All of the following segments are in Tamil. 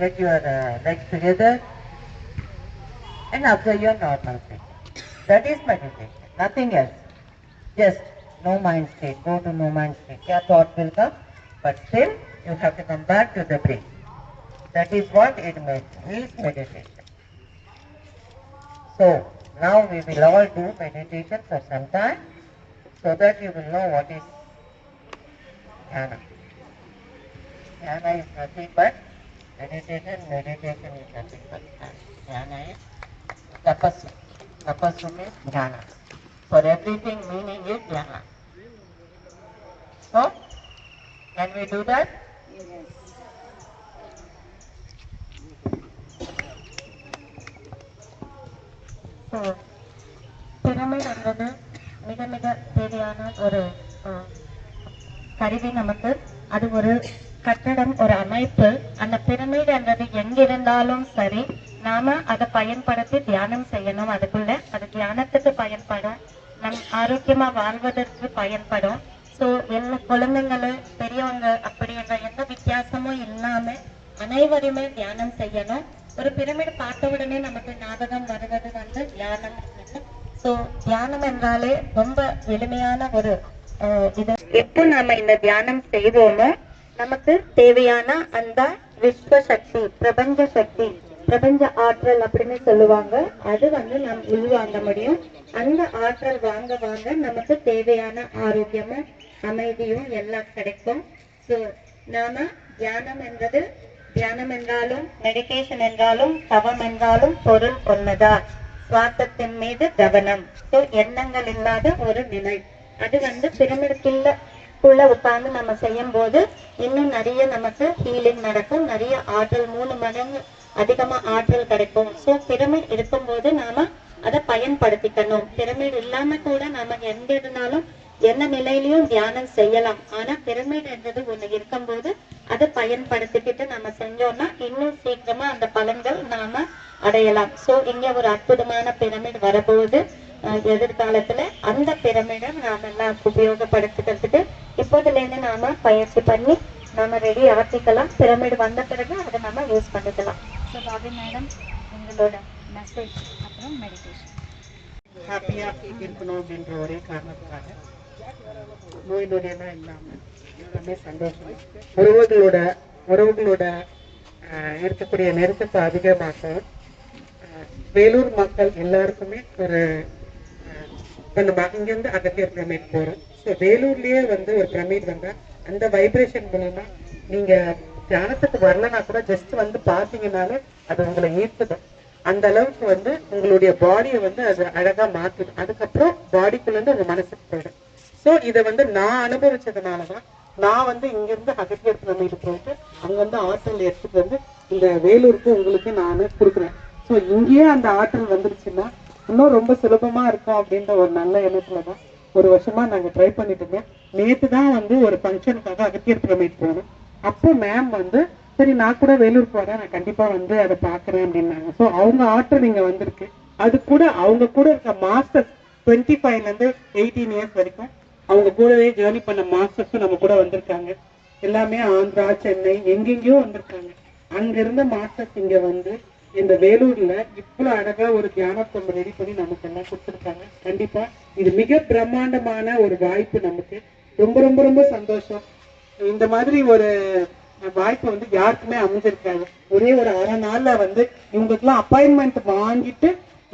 get your legs together and observe your normal breathing. That is meditation, nothing else. Just no mind state, go to no mind state. Your thought will come, but still you have to come back to the breath. That is what it is meditation. So now we will all do meditation for some time so that you will know what is dhyana. Dhyana is nothing but meditation. Meditation is nothing but dhyana is tapasya. Tapasya means dhyana. For everything meaning is dhyana. So, can we do that? Yes. So, pyramid என்பது மிக மிக தேவையான ஒரு கருவி நமக்கு. அது ஒரு கட்டடம், ஒரு அமைப்பு. அந்த பிரமிட் என்றது எங்கிருந்தாலும் சரி, நாம அதை பயன்படுத்தி தியானம் செய்யணும். அதுக்குள்ள அது தியானத்துக்கு பயன்படும், நம் ஆரோக்கியமா வாழ்வதற்கு பயன்படும். ஸோ எல்லா குழந்தைங்களும் பெரியவங்க அப்படின்ற எந்த வித்தியாசமும் இல்லாம அனைவருமே தியானம் செய்யணும். ஒரு பிரமிட் பார்த்த உடனே நமக்கு ஞாபகம் வருவது வந்து தியானம். ஸோ தியானம் என்றாலே ரொம்ப எளிமையான ஒரு இது. எப்போ நாம இந்த தியானம் செய்வோமோ நமக்கு தேவையான அந்த விஸ்வ சக்தி, பிரபஞ்ச சக்தி, பிரபஞ்ச ஆற்றல் அப்படின்னு சொல்லுவாங்க, அது வந்து நாம் உள்வாங்க முடியும். அந்த ஆற்றல் வாங்க வாங்க நமக்கு தேவையான ஆரோக்கியமும் அமைதியும் எல்லாம் கிடைக்கும். ஸோ நாம தியானம் என்றது, தியானம் என்றாலும் மெடிடேஷன் என்றாலும் தவம் என்றாலும் பொருள் ஒன்றுதான். சுவாசத்தின் மீது கவனம். ஸோ எண்ணங்கள் இல்லாத ஒரு நிலை. அது வந்து பிரமிடுக்குள்ள உட்கார்ந்து நம்ம செய்யும் போது இன்னும் நிறைய நமக்கு ஹீலிங் நடக்கும், நிறைய ஆற்றல் 3 மடங்கு அதிகமா ஆற்றல் கிடைக்கும். ஸோ பிரமிட் இருக்கும் போது நாம அதை பயன்படுத்திக்கணும். பிரமிட் இல்லாம கூட நாம எங்க இருந்தாலும் என்ன நிலையிலையும் தியானம் செய்யலாம். ஆனா பிரமிட் என்றது ஒண்ணு இருக்கும் போது அதை பயன்படுத்திக்கிட்டு நம்ம செஞ்சோம்னா இன்னும் சீக்கிரமா அந்த பலன்கள் நாம அடையலாம். ஸோ இங்க ஒரு அற்புதமான பிரமிட் வரப்போகுது எதிர்காலத்துல. அந்த பிரமிடை நாம எல்லாம் உபயோகப்படுத்திக்கிறதுக்கு இப்போதுல இருந்து நாம பயிற்சி பண்ணி நாம ரெடி ஆக்கிக்கலாம். பிரமிட் வந்த பிறகு அதை நம்ம யூஸ் பண்ணிக்கலாம். ஸோ பாபி மேடம், உங்களோட மெசேஜ் அப்புறம் மெடிடேஷன். ஹாப்பியா இருக்கணும் அப்படின்ற ஒரே காரணத்துக்காக நோய் நொடியெல்லாம் இல்லாம எல்லாமே சந்தோஷம். உறவுகளோட இருக்கக்கூடிய நெருக்கத்தை அதிகமாக்கும். வேலூர் மக்கள் எல்லாருக்குமே ஒரு நம்ம இங்கிருந்து அகத்தியர் பிரமிட் போறோம். ஸோ வேலூர்லயே வந்து ஒரு பிரமிட் வந்தா அந்த வைப்ரேஷன் மூலமா நீங்க தியானத்துக்கு வரலன்னா கூட ஜஸ்ட் வந்து பாத்தீங்கன்னாலே அது உங்களை ஈர்த்துடும். அந்த அளவுக்கு வந்து உங்களுடைய பாடியை வந்து அது அழகா மாத்திடும். அதுக்கப்புறம் பாடிக்குள்ள இருந்து உங்க மனசுக்கு போயிடும். ஸோ இதை வந்து நான் அனுபவிச்சதுனாலதான் நான் வந்து இங்கிருந்து அகத்தியர் பிரமிட் போயிட்டு அங்க வந்து ஆற்றல் எடுத்துட்டு வந்து இந்த வேலூருக்கு உங்களுக்கு நான் கொடுக்குறேன். ஸோ இங்கேயே அந்த ஆற்றல் வந்துருச்சுன்னா இன்னும் ரொம்ப சுலபமா இருக்கும் அப்படின்ற ஒரு நல்ல எண்ணத்துலதான் ஒரு வருஷமா நாங்க ட்ரை பண்ணிட்டு இருக்கோம். நேற்று தான் வந்து ஒரு ஃபங்க்ஷனுக்காக அகத்தியர் பிரமிட் போனோம். அப்போ மேம் வந்து சரி நான் கூட வேலூருக்கு வரேன், நான் கண்டிப்பா வந்து அதை பாக்குறேன் அப்படின்னாங்க. ஸோ அவங்க ஆற்றல் இங்க வந்திருக்கு. அது கூட அவங்க கூட இருக்க மாஸ்டர்ஸ் 25ல இருந்து 18 இயர்ஸ் வரைக்கும் அவங்க கூடவே ஜேர்னி பண்ண மாஸ்டர்ஸும் நம்ம கூட வந்திருக்காங்க. எல்லாமே ஆந்திரா, சென்னை, எங்கெங்கயோ வந்திருக்காங்க. அங்க இருந்த மாஸ்டர்ஸ் இங்க வந்து இந்த வேலூர்ல இவ்வளவு அழகா ஒரு தியானத்தை ரெடி பண்ணி நமக்கு எல்லாம் கொடுத்துருக்காங்க. கண்டிப்பா இது மிக பிரம்மாண்டமான ஒரு வாய்ப்பு. நமக்கு ரொம்ப ரொம்ப ரொம்ப சந்தோஷம். இந்த மாதிரி ஒரு வாய்ப்பு வந்து யாருக்குமே அமைஞ்சிருக்காங்க. ஒரே ஒரு 1/2 நாள்ல வந்து இவங்களுக்குலாம் அப்பாயின்மெண்ட் வாங்கிட்டு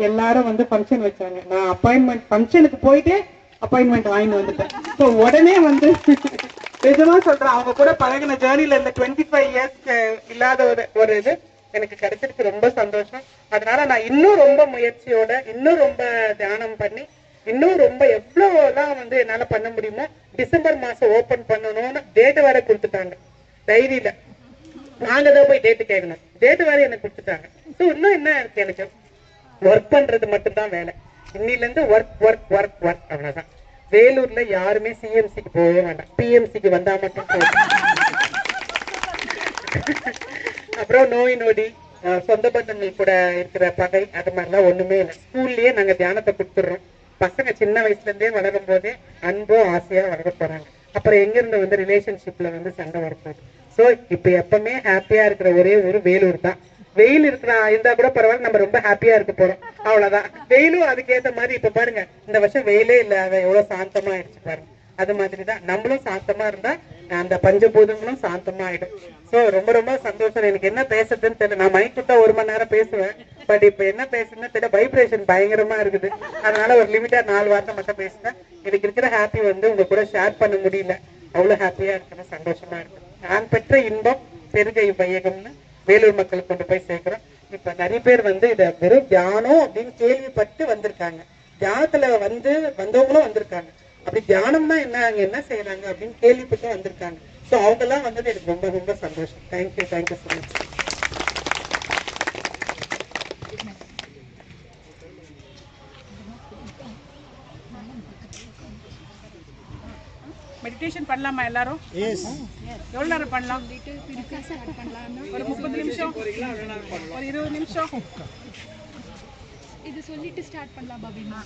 எல்லாரும் வந்து ஃபங்க்ஷன் வச்சாங்க. நான் அப்பாயின்மெண்ட் ஃபங்க்ஷனுக்கு போயிட்டு அப்பாயின்மெண்ட் வாங்கிட்டு வந்துட்டேன். ஸோ உடனே வந்து நிஜமா சொல்றேன், அவங்க கூட பழகின ஜேர்னில இந்த 25 இயர்ஸ்க்கு இல்லாத ஒரு இது எனக்கு கிடைச்சிருக்கு. ரொம்ப சந்தோஷம். அதனால நான் இன்னும் ரொம்ப முயற்சியோட இன்னும் ரொம்ப தியானம் பண்ணி இன்னும் ரொம்ப எவ்வளவுதான் வந்து என்னால பண்ண முடியுமோ டிசம்பர் மாசம் ஓபன் பண்ணணும்னு டேட் வேற கொடுத்துட்டாங்க. டைரியில நாங்க தான் போய் டேட்டு கேட்கணும். டேட் வேற எனக்கு கொடுத்துட்டாங்க. ஸோ இன்னும் என்ன இருக்கு, எனக்கு ஒர்க் பண்றது மட்டும்தான் வேலை. இன்னில இருந்து ஒர்க் ஒர்க் ஒர்க் ஒர்க் அவ்வளவுதான். வேலூர்ல யாருமே சிஎம்சிக்கு போகவே வேண்டாம், பிஎம்சிக்கு வந்தா மட்டும் போதும். அப்புறம் நோய் நொடி, சொந்த பந்தங்கள் கூட இருக்கிற பகை, அது மாதிரிலாம் ஒண்ணுமே இல்லை. ஸ்கூல்லயே நாங்க தியானத்தை கொடுத்துடுறோம். பசங்க சின்ன வயசுல இருந்தே வளரும் போதே அன்போ ஆசையா வளர போறாங்க. அப்புறம் எங்க இருந்து வந்து ரிலேஷன்ஷிப்ல வந்து சண்டை வரப்போகுது. ஸோ இப்போ எப்பவுமே ஹாப்பியா இருக்கிற ஒரே ஒரு வேலூர் தான். வெயில் இருந்தா கூட பரவாயில்ல, நம்ம ரொம்ப ஹாப்பியா இருக்க போறோம், அவ்வளவுதான். வெயிலும் அதுக்கேற்ற மாதிரி இப்ப பாருங்க, இந்த வருஷம் வெயிலே இல்ல, எவ்வளவு சாந்தமா ஆயிடுச்சு பாருங்க. அது மாதிரிதான் நம்மளும் சாந்தமா இருந்தா அந்த பஞ்சபூதங்களும் சாந்தமா ஆயிடும். சோ ரொம்ப ரொம்ப சந்தோஷம். எனக்கு என்ன பேசுறதுன்னு தெரியல. நான் மைக் கொடுத்தா 1 மணி நேரம் பேசுவேன், பட் இப்ப என்ன பேசுறதுன்னு தெரியல. வைப்ரேஷன் பயங்கரமா இருக்குது, அதனால ஒரு லிமிட்டா 4 வார்த்தை மட்டும் பேசுறேன். எனக்கு இருக்கிற ஹாப்பி உங்க கூட ஷேர் பண்ண முடியல. அவ்வளவு ஹாப்பியா இருக்கேன், சந்தோஷமா இருக்கு. நான் பெற்ற இன்பம் பெருகை வையகம்னு வேலூர் மக்களுக்கு கொண்டு போய் சேர்க்கிறோம். இப்ப நிறைய பேர் இத வெறும் தியானம் அப்படின்னு கேள்விப்பட்டு வந்திருக்காங்க. தியானத்துல வந்தவங்களும் வந்திருக்காங்க. அப்படி தியானம்னா என்ன செய்யறாங்க அப்படின்னு கேள்விப்பட்டு வந்திருக்காங்க. சோ அவங்க எல்லாம் வந்தது எனக்கு ரொம்ப ரொம்ப சந்தோஷம். Thank you so much. மெடிடேஷன் பண்ணலாமா எல்லாரும்? எவ்வளவு நேரம் பண்ணலாம்? ஒரு 30 நிமிஷம், ஒரு 20 நிமிஷம் இது சொல்லிட்டு ஸ்டார்ட் பண்ணலாம். பாபிமா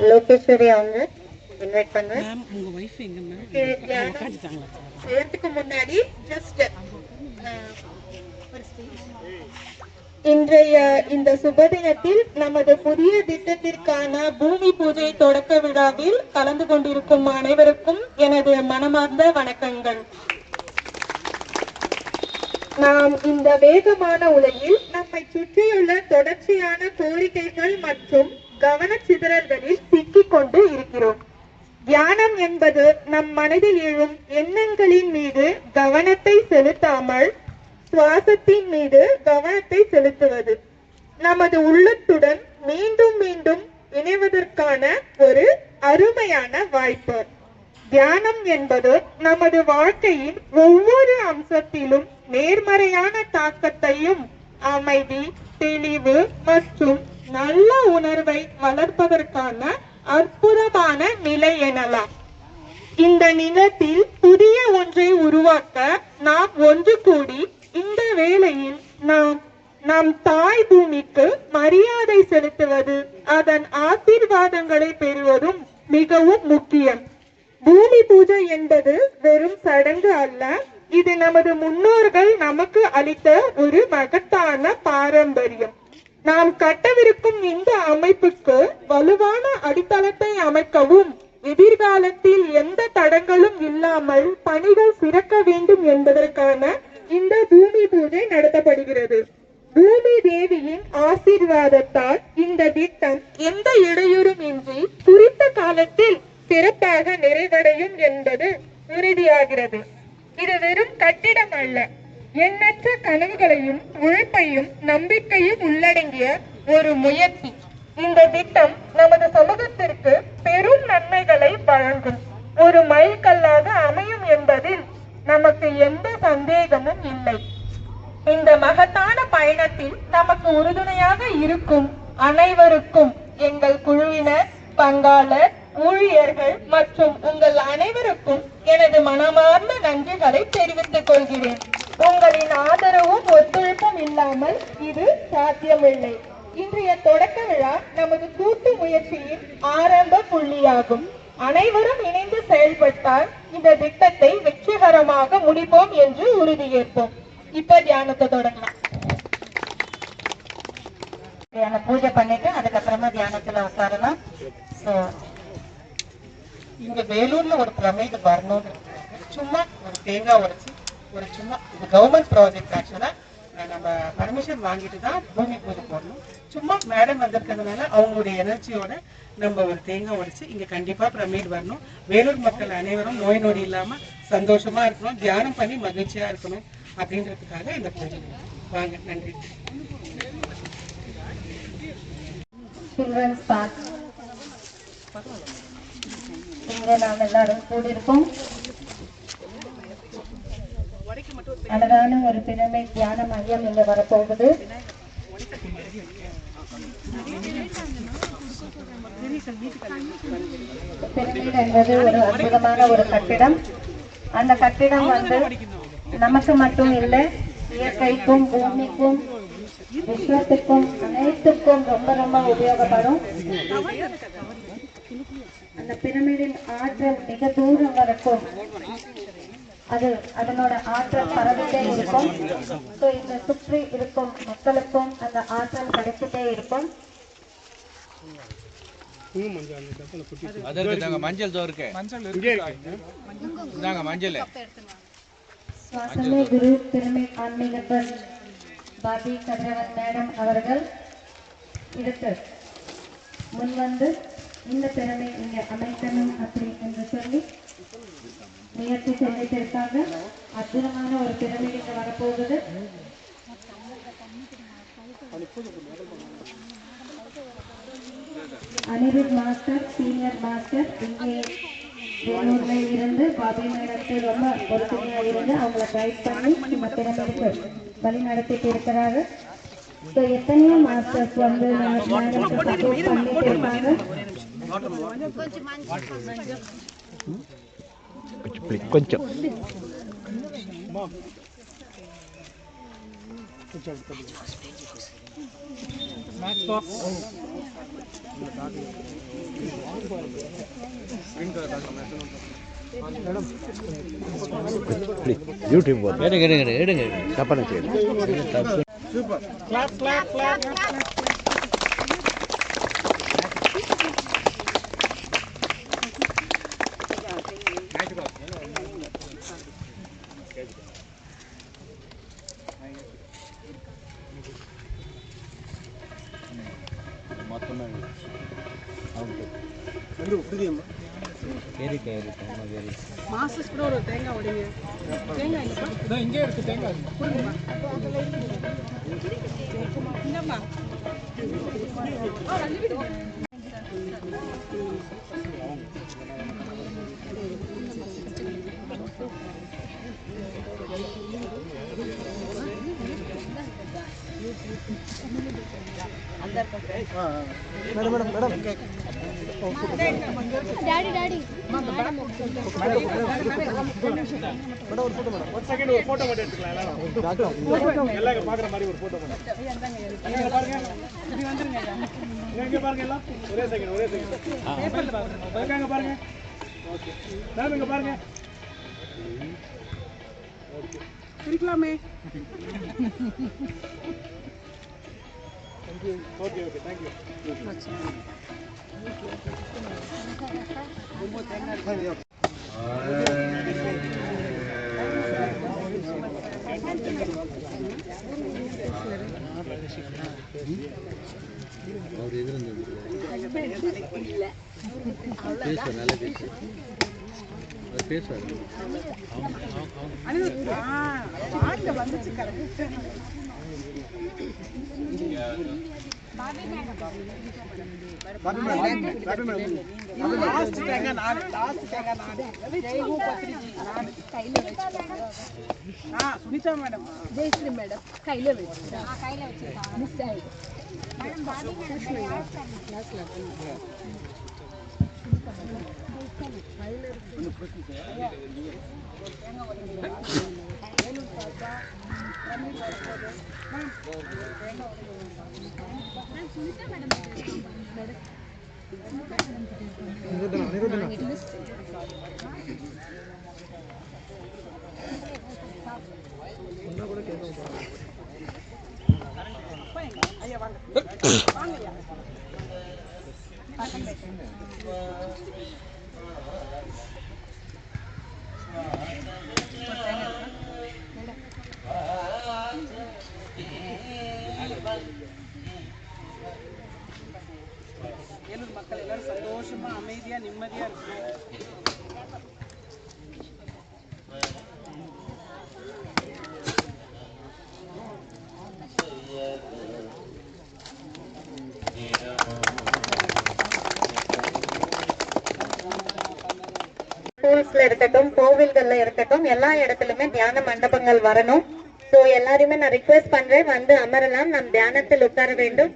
லோகேஸ்வரி அவங்க இன்வைட் பண்றேன். மேம் உங்க வைஃப் எங்க மேம்? செய்யறதுக்கு முன்னாடி ஜஸ்ட் இன்றைய இந்த சுபதினத்தில் நமது புதிய திட்டத்திற்கான பூமி பூஜை தொடக்க விழாவில் கலந்து கொண்டிருக்கும் அனைவருக்கும் எனது மனமார்ந்த வணக்கங்கள். நாம் இந்த வேகமான உலகில் நம்மை சுற்றியுள்ள தொடர்ச்சியான கோரிக்கைகள் மற்றும் கவனச்சிதறல்களில் சிக்கிக் கொண்டு இருக்கிறோம். தியானம் என்பது நம் மனதில் எழும் எண்ணங்களின் மீது கவனத்தை செலுத்தாமல் சுவாசத்தின் மீது கவனத்தை செலுத்துவது, நமது உள்ளத்துடன் மீண்டும் மீண்டும் இணைவதற்கான ஒரு அருமையான வாய்ப்பு. தியானம் என்பது நமது வாழ்க்கையின் ஒவ்வொரு அம்சத்திலும் நேர்மறையான தாக்கத்தையும் அமைதி, தெளிவு மற்றும் நல்ல உணர்வை வளர்ப்பதற்கான அற்புதமான நிலை எனலாம். இந்த நிலத்தில் புதிய ஒன்றை உருவாக்க நாம் ஒன்று கூடி இந்த வேளையில் நம் தாய் பூமிக்கு மரியாதை செலுத்துவது, அதன் ஆசீர்வாதங்களை பெறுவதும் மிகவும் முக்கியம். பூமி பூஜை என்பது வெறும் சடங்கு அல்ல, இது நமது முன்னோர்கள் நமக்கு அளித்த ஒரு மகத்தான பாரம்பரியம். நாம் கட்டவிருக்கும் இந்த அமைப்புக்கு வலுவான அடித்தளத்தை அமைக்கவும், எதிர்காலத்தில் எந்த தடங்களும் இல்லாமல் பணிகள் சிறக்க வேண்டும் என்பதற்கான இந்த பூமி பூஜை நடத்தப்படுகிறது. பூமி தேவியின் ஆசீர்வாதத்தால் இந்த திட்டம் எந்த இடையூறும் இன்றி குறித்த காலத்தில் சிறப்பாக நிறைவடையும் என்பது உறுதியாகிறது. இது வெறும் கட்டிடம் அல்ல, எண்ணற்ற கனவுகளையும் உழைப்பையும் நம்பிக்கையும் உள்ளடங்கிய ஒரு முயற்சி. இந்த திட்டம் நமது சமூகத்திற்கு பெரும் நன்மைகளை வழங்கும் ஒரு மைல்கல்லாக அமையும் என்பதில் நமக்கு எந்த சந்தேகமும் இல்லை. இந்த மகத்தான பயணத்தில் நமக்கு உறுதுணையாக இருக்கும் அனைவருக்கும், எங்கள் குழுவினர், பங்காளர், ஊழியர்கள் மற்றும் உங்கள் அனைவருக்கும் எனது மனமார்ந்த நன்றிகளை தெரிவித்துக் கொள்கிறேன். உங்களின் ஆதரவும் ஒத்துழைப்பும் இல்லாமல் இது சாத்தியமில்லை. இன்றைய தொடக்க விழா நமது கூட்டு முயற்சியின் ஆரம்ப புள்ளியாகும். அனைவரும் இணைந்து செயல்பட்டால் இந்த திட்டத்தை வெற்றிகரமாக முடிப்போம் என்று உறுதியேற்போம். இப்ப தியானத்தை தொடங்கலாம். பூஜை பண்ணிட்டு அதுக்கப்புறமா தியானத்துல உட்காரலாம். இங்க வேலூர்ல ஒரு பிரமிட் வரணும். சும்மா ஒரு தேங்காய் உடைச்சு ஒரு சும்மா, இது கவர்மெண்ட் ப்ராஜெக்ட். ஆக்சுவலா நம்ம பர்மிஷன் வாங்கிட்டு தான் பூமி பூஜை போடணும். சும்மா மேடம் வந்திருக்கிறதுனால அவங்களுடைய எனர்ஜியோட நம்ம ஒரு தேங்காய் உடைச்சு இங்க கண்டிப்பா பிரமிட் வரணும். வேலூர் மக்கள் அனைவரும் நோய் நொடி இல்லாம சந்தோஷமா இருக்கணும், தியானம் பண்ணி மகிழ்ச்சியா இருக்கணும் அப்படின்றதுக்காக இந்த பூஜை. வாங்க, நன்றி. சில்ட்ரன்ஸ் பார்க் இங்க நாம் எல்லாரும் கூடியிருக்கோம். அழகான ஒரு திறமை தியான மையம் இங்க வரப்போகுது. பிரமிட் என்பது ஒரு அற்புதமான ஒரு கட்டிடம். அந்த கட்டிடம் நமக்கு மட்டும் இல்லை, இயற்கைக்கும் பூமிக்கும் விஸ்வத்துக்கும் அனைத்துக்கும் ரொம்ப ரொம்ப உபயோகப்படும். அந்த பிரமிடின் ஆற்றல் மிக தூரம் வரைக்கும் அது அதனோட ஆற்றல் பரவிட்டே இருக்கும். ஸோ இந்த சுற்றி இருக்கும் மக்களுக்கும் அந்த ஆற்றல் கிடைச்சிட்டே இருக்கும். சுவாசமே குரு திருமை ஆன்மீகப்பர் பாபி கதிரவன் மேடம் அவர்கள் இதற்கு முன்வந்து இந்த திறமை இங்க அமைக்கணும் அப்படி என்று சொல்லி முயற்சி செஞ்சிருக்காங்க. அற்புதமான ஒரு திறமை இங்க வரப்போகுது. அனிருத் மாஸ்டர் சீனியர் மாஸ்டர் இங்கே வேலூர்ல இருந்து பாபி மேடத்தை ரொம்ப பொறுமையா இருந்து அவங்களை கைட் பண்ணி இந்த திறமைக்கு வழி நடத்திட்டு இருக்கிறாரு. ஸோ எத்தனையோ மாஸ்டர்ஸ் வந்து மேடத்துக்கு சப்போர்ட் பண்ணிட்டு இருக்காங்க. కొంచెం యూట్యూబ్ తప్పని చేయండి. மாஸ்டர்ஸ் கூட ஒரு தேங்காய் உடைங்க. தேங்காய் இங்கே இருக்கு. தேங்காய் இங்கம்மா డాడీ డాడీ இருக்கலாமே. வந்துச்சு correct. Sunitha madam Jayashree madam கையில வச்சிருக்காங்க. மிஸ் ஆயிடுச்சு. ஐயா வாங்க வாங்கய்யா. வேலூர் மக்கள் எல்லாரும் சந்தோஷமா அமைதியா நிம்மதியா இருக்கணும். ஸ்கூல்ஸ்ல இருக்கட்டும், கோவில்கள்ல இருக்கட்டும், எல்லா இடத்துலயுமே தியான மண்டபங்கள் வரணும். சோ எல்லாருமே நான் ரிக்வெஸ்ட் பண்றேன், வந்து அமரலாம். நம் தியானத்தில் உட்கார வேண்டும்.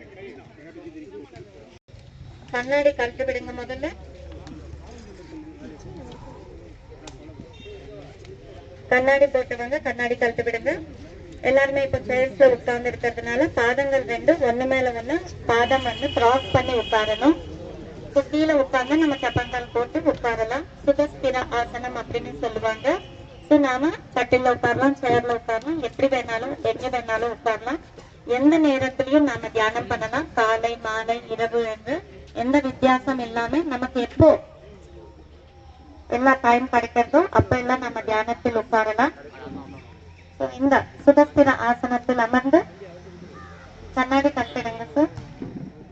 கண்ணாடி கழட்டி விடுங்க. முதல்ல கண்ணாடி போட்டவங்க கண்ணாடி கழட்டி விடுங்க. எல்லாருமே இப்ப சேர்ஸ்ல உட்கார்ந்து இருக்கிறதுனால பாதங்கள் ரெண்டும் ஒண்ணு மேல ஒண்ணு பாதம் வந்து கிராஸ் பண்ணி உட்காரணும். கீழே உட்கார்ந்து நம்ம சப்பங்கள் போட்டு உட்காரலாம். சுகஸ்திர ஆசனம் அப்படின்னு சொல்லுவாங்க. ஸோ நாம கட்டில உட்காரலாம், சேர்ல உட்காரலாம், எப்படி வேணாலும் எங்க வேணாலும் உட்காரலாம். எந்த நேரத்திலையும் நாம தியானம் பண்ணலாம். காலை, மாலை, இரவு என்று எந்த வித்தியாசம் இல்லாம நமக்கு எப்போ எல்லா டைம் கிடைக்கிறதோ அப்ப எல்லாம் நம்ம தியானத்தில் உட்காரலாம். இந்த சுதஸ்திர ஆசனத்தில் அமர்ந்து கண்ணாடி கட்டிடுங்க சார்.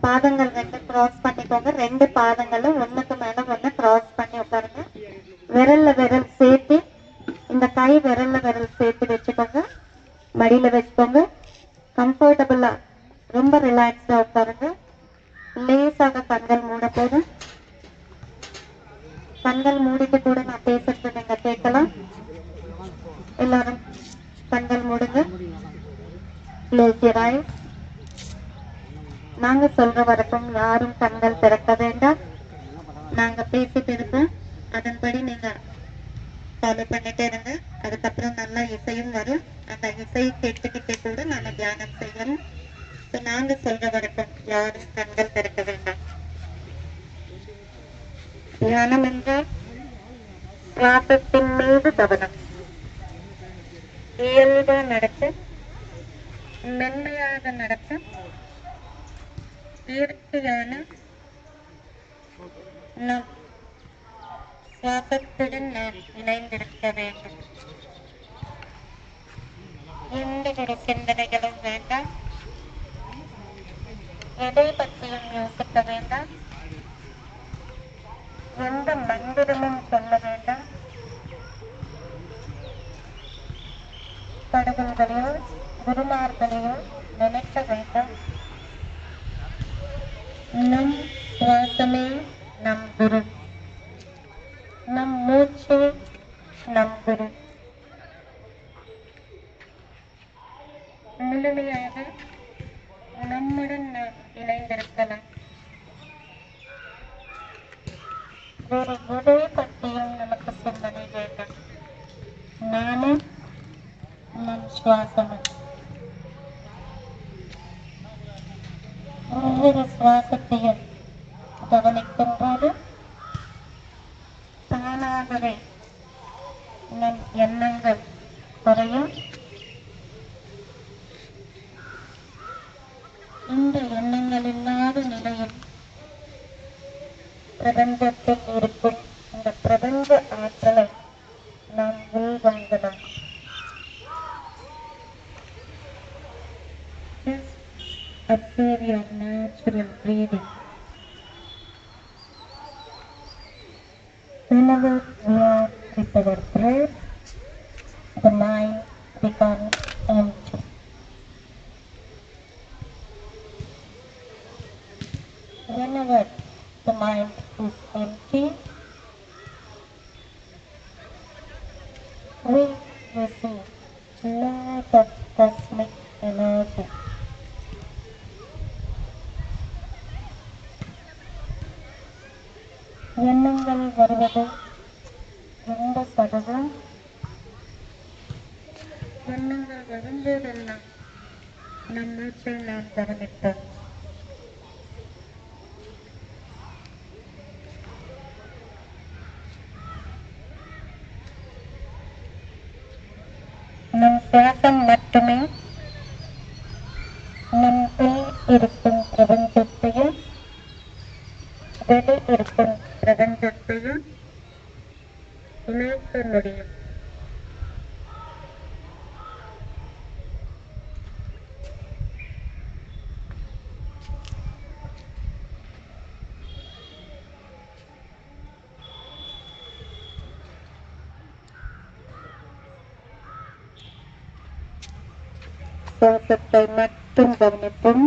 பாதங்கள் 2 கிராஸ் பண்ணிக்கோங்க. 2 பாதங்களும் ஒண்ணுக்கு மேல ஒண்ணு கிராஸ் பண்ணி உட்காருங்க. விரல்ல விரல் சேர்த்து, இந்த கை விரல்ல விரல் சேர்த்து வச்சுக்கோங்க. மடியில வச்சுக்கோங்க. கம்ஃபர்டபுளா ரொம்ப ரிலாக்ஸ்டா உட்காருங்க. லேசாக கண்கள் மூட போதும். கண்கள் மூடிட்டு கூட நான் பேசுறது நீங்க கேட்கலாம். எல்லாரும் கண்கள் மூடுங்க. Close your eyes. நாங்க சொல்ற வரைக்கும் யாரும் கண்கள் திறக்க வேண்டாம். நாங்க பேசிட்டு இருப்போம், அதன்படி நீங்க ஃபாலோ பண்ணிட்டே இருங்க. அதுக்கப்புறம் நல்லா இசையும் வரும். அந்த இசையை கேட்டுக்கிட்டே கூட நாம தியானம் செய்யணும். நாங்க சொல்ற வரைக்கும் யாரும் கண்கள் திறக்க வேண்டாம். தியானம் என்றால் சுவாசத்தின் மீது கவனம். இயல்பா நடத்த, மென்மையாக நடத்த, இயற்கையான நம் சுவாசத்துடன் நாம் இணைந்திருக்க வேண்டும். எந்த ஒரு சிந்தனைகளும் வேண்டாம். எதை பற்றியும் யோசிக்க வேண்டாம். எந்த மந்திரமும் சொல்ல வேண்டாம். கடவுள்களையோ குருமார்களையோ நினைக்க வேண்டாம். நம் சுவாசமே நம் குரு, நம் மூச்சே நம் குரு. முழுமையாக நம்முடன் நாம் இணைந்திருக்கலாம். வேறு எதை பற்றியும் நமக்கு சிந்தனை வேண்டாம். நானும் நம் சுவாசமும். ஒவ்வொரு சுவாசத்தையும் கவனிக்கும் போது தானாகவே நம் எண்ணங்கள் குறையும். இந்த எண்ணங்கள் இல்லாத நிலையில் பிரபஞ்சத்தில் இருக்கும் இந்த பிரபஞ்ச ஆற்றலை நாம் உள்வாங்கலாம். Just observe your natural breathing. Whenever we are with our breath, the mind becomes empty. Whenever the mind is empty, we receive lot of cosmic energy. எண்ணங்கள் வருவது ரொம்ப சகஜம். எண்ணங்கள் வரும்போதெல்லாம் நம் மூச்சை நாம் கவனித்தோம். நம் சுவாசம் மட்டுமே நம் உள் இருக்கும் பிரபஞ்சத்தையும் வெளி இருக்கும் பிரபஞ்சத்தையும் இணைக்க முடியும். சுவாசத்தை மட்டும் கவனிப்போம்.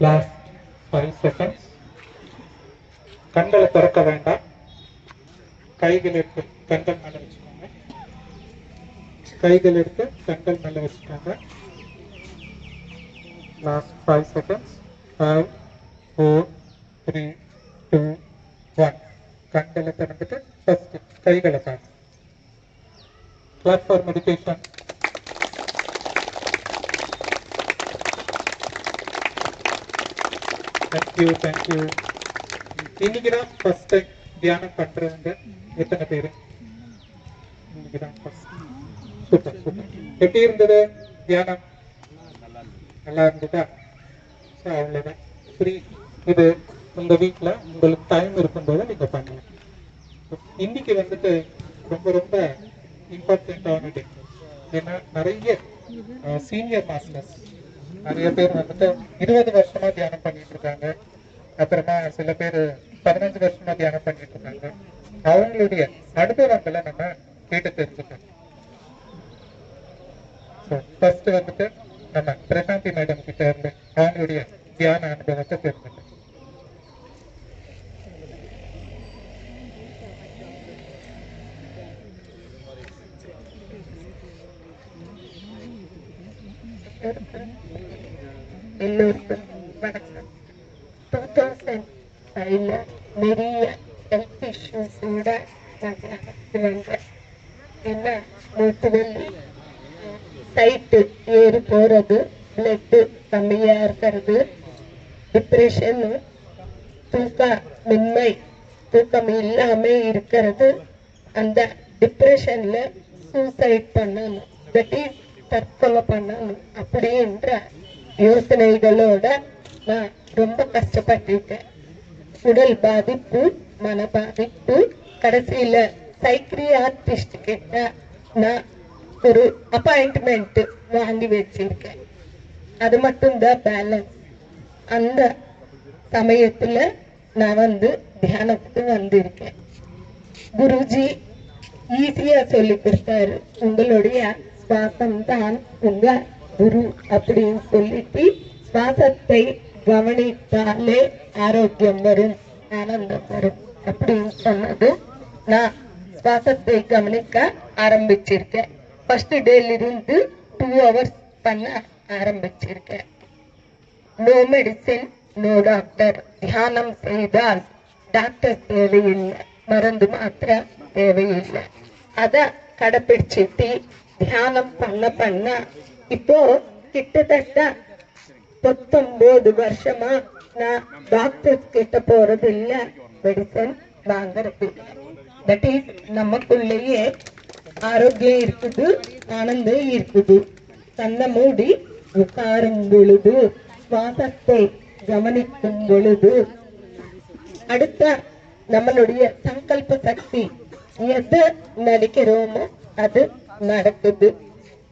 Last 5 seconds. கண்களை திறக்க வேண்டாம். கைகள் எடுத்து கண்கள் மேல வச்சுக்கோங்க. கைகள் எடுத்து கண்கள் மேல வச்சுக்கோங்க. Last 5 seconds. 5 4 3 2 1. கண்களை திறந்துட்டு ஃபர்ஸ்ட் கைகளை பாருங்க. Clap for meditation. Thank you. இன்னைக்கு தான் ஃபர்ஸ்ட் டைம் தியானம் பண்றவங்க எத்தனை பேரு? இன்னைக்கு தான் ஃபர்ஸ்ட். சூப்பர். எப்படி இருந்தது தியானம்? நல்லா இருந்ததா? அவ்வளவுதான். ஃப்ரீ. இது உங்க வீட்டுல உங்களுக்கு டைம் இருக்கும்போது நீங்க பண்ணலாம். இன்னைக்கு வந்துட்டு ரொம்ப இம்பார்ட்டன்டான டே. ஏன்னா நிறைய சீனியர் மாஸ்டர்ஸ் நிறைய பேர் வந்துட்டு 20 வருஷமா தியானம் பண்ணிட்டு இருக்காங்க. அப்புறமா சில பேர் 15 வருஷமா தியானம் பண்ணிட்டு இருக்காங்க. அவங்களுடைய அனுபவங்களை நம்ம கேட்டு தெரிஞ்சுக்கணும். ஃபர்ஸ்ட் வந்துட்டு நம்ம பிரசாந்தி மேடம் கிட்ட இருந்து அவங்களுடைய தியான அனுபவத்தை தெரிஞ்சுக்கணும். எல்லோருக்கும் வணக்கம். 2005 நிறைய ஹெல்த் இஷ்யூஸோட வந்தேன். என்ன மூட்டுவலி, சைட்டு ஏறி போறது, பிளட்டு கம்மியா இருக்கிறது, டிப்ரெஷன், தூக்கமின்மை, தூக்கம் இல்லாம இருக்கிறது. அந்த டிப்ரெஷன்ல சூசைட் பண்ணணும், தற்கொலை பண்ணணும் அப்படின்ற யோசனைகளோட நான் ரொம்ப கஷ்டப்பட்டிருக்கேன். உடல் பாதிப்பு, மன பாதிப்பு. கடைசியில சைக்கியாட்ரிஸ்ட் கிட்ட நான் ஒரு அப்பாயின்ட்மெண்ட் வாங்கி வச்சிருக்கேன். அது மட்டும்தான் பேலன்ஸ். அந்த சமயத்துல நான் தியானத்துக்கு வந்திருக்கேன். குருஜி ஈஸியா சொல்லி கொடுத்தாரு. உங்களுடைய சுவாசம் தான் உங்க குரு அப்படின்னு சொல்லிட்டு, சுவாசத்தை கவனித்தாலே ஆரோக்கியம் வரும், ஆனந்தம் வரும் அப்படின்னு சொன்னது. நான் சுவாசத்தை கவனிக்க ஆரம்பிச்சிருக்கேன். ஃபர்ஸ்ட் டேல இருந்து 2 hours பண்ண ஆரம்பிச்சிருக்கேன். No medicine, no doctor. தியானம் செய்தால் டாக்டர் தேவையில்லை, மருந்து மாத்திரை தேவையில்லை. அத கடைப்பிடிச்சிட்டு தியானம் பண்ண இப்போ கிட்டத்தட்ட 19 வருஷமா நான் டாக்டர் கிட்ட போறது இல்ல, மெடிசன் வாங்கறது இல்ல. தட் இஸ் நமக்குள்ளேயே ஆரோக்கியம் இருக்குது, ஆனந்தம் இருக்குது. கண்ணை மூடி உட்காரும் பொழுது, சுவாசத்தை கவனிக்கும் பொழுது, அடுத்த நம்மளுடைய சங்கல்ப சக்தி, எது நினைக்கிறோமோ அது நடக்குது,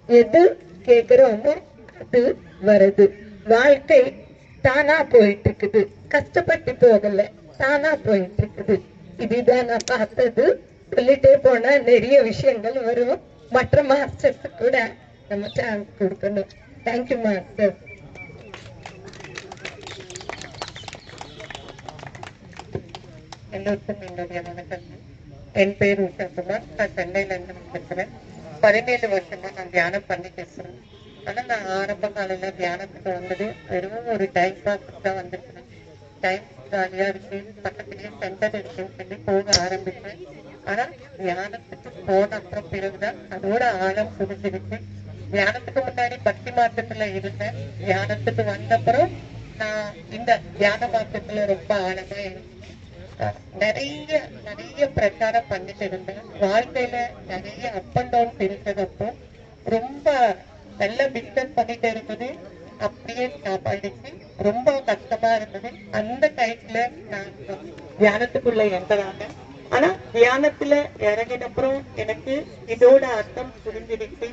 எது கேட்கிறோமோ அது வருது. வாழ்க்கை தானா போயிட்டு இருக்குது, கஷ்டப்பட்டு போகல, தானா போயிட்டு இருக்குது. இதுதான் நான் பார்த்தது. சொல்லிட்டே போனா நிறைய விஷயங்கள் வரும். மற்ற மாஸ்டர்ஸ் கூட நம்ம சான்ஸ் கொடுக்கணும். Thank you master. எல்லோருக்கும் என்னுடைய வணக்கம். என் பேர் உஷாகுமார். நான் சென்னையில இருந்து வந்திருக்கிறேன். 17 வருஷமா நான் தியானம் பண்ணிட்டு இருக்கிறேன். ஆனா நான் ஆரம்ப காலையில தியானத்துக்கு வந்தது வெறும் ஒரு டைம் பாஸ்க்கு தான் வந்திருக்கிறேன். டைம் ஜாலியா இருக்கு, பக்கத்துலயே சென்டர் இருக்குன்னு சொல்லி போக ஆரம்பிச்சேன். ஆனா தியானத்துக்கு போன அப்புறம் பிறகுதான் அதோட ஆழம் புரிஞ்சிருக்கு. தியானத்துக்கு முன்னாடி பக்தி மார்க்கத்துல இருந்தேன். தியானத்துக்கு வந்த அப்புறம் நான் இந்த தியான மார்க்கத்துல ரொம்ப ஆழமா இருந்தேன். நிறைய பிரச்சாரம் பண்ணிட்டு இருந்தேன். வாழ்க்கையில நிறைய அப் அண்ட் டவுன் இருந்ததப்போ ரொம்ப நல்ல பிசினஸ் பண்ணிட்டு இருந்தது அப்படியே ஸ்டாப் ஆயிடுச்சு. ரொம்ப கஷ்டமா இருந்தது. அந்த டைம்ல நான் தியானத்துக்குள்ள இறங்குறாங்க. ஆனா தியானத்துல இறங்கின அப்புறம் எனக்கு இதோட அர்த்தம் புரிஞ்சிடுச்சு.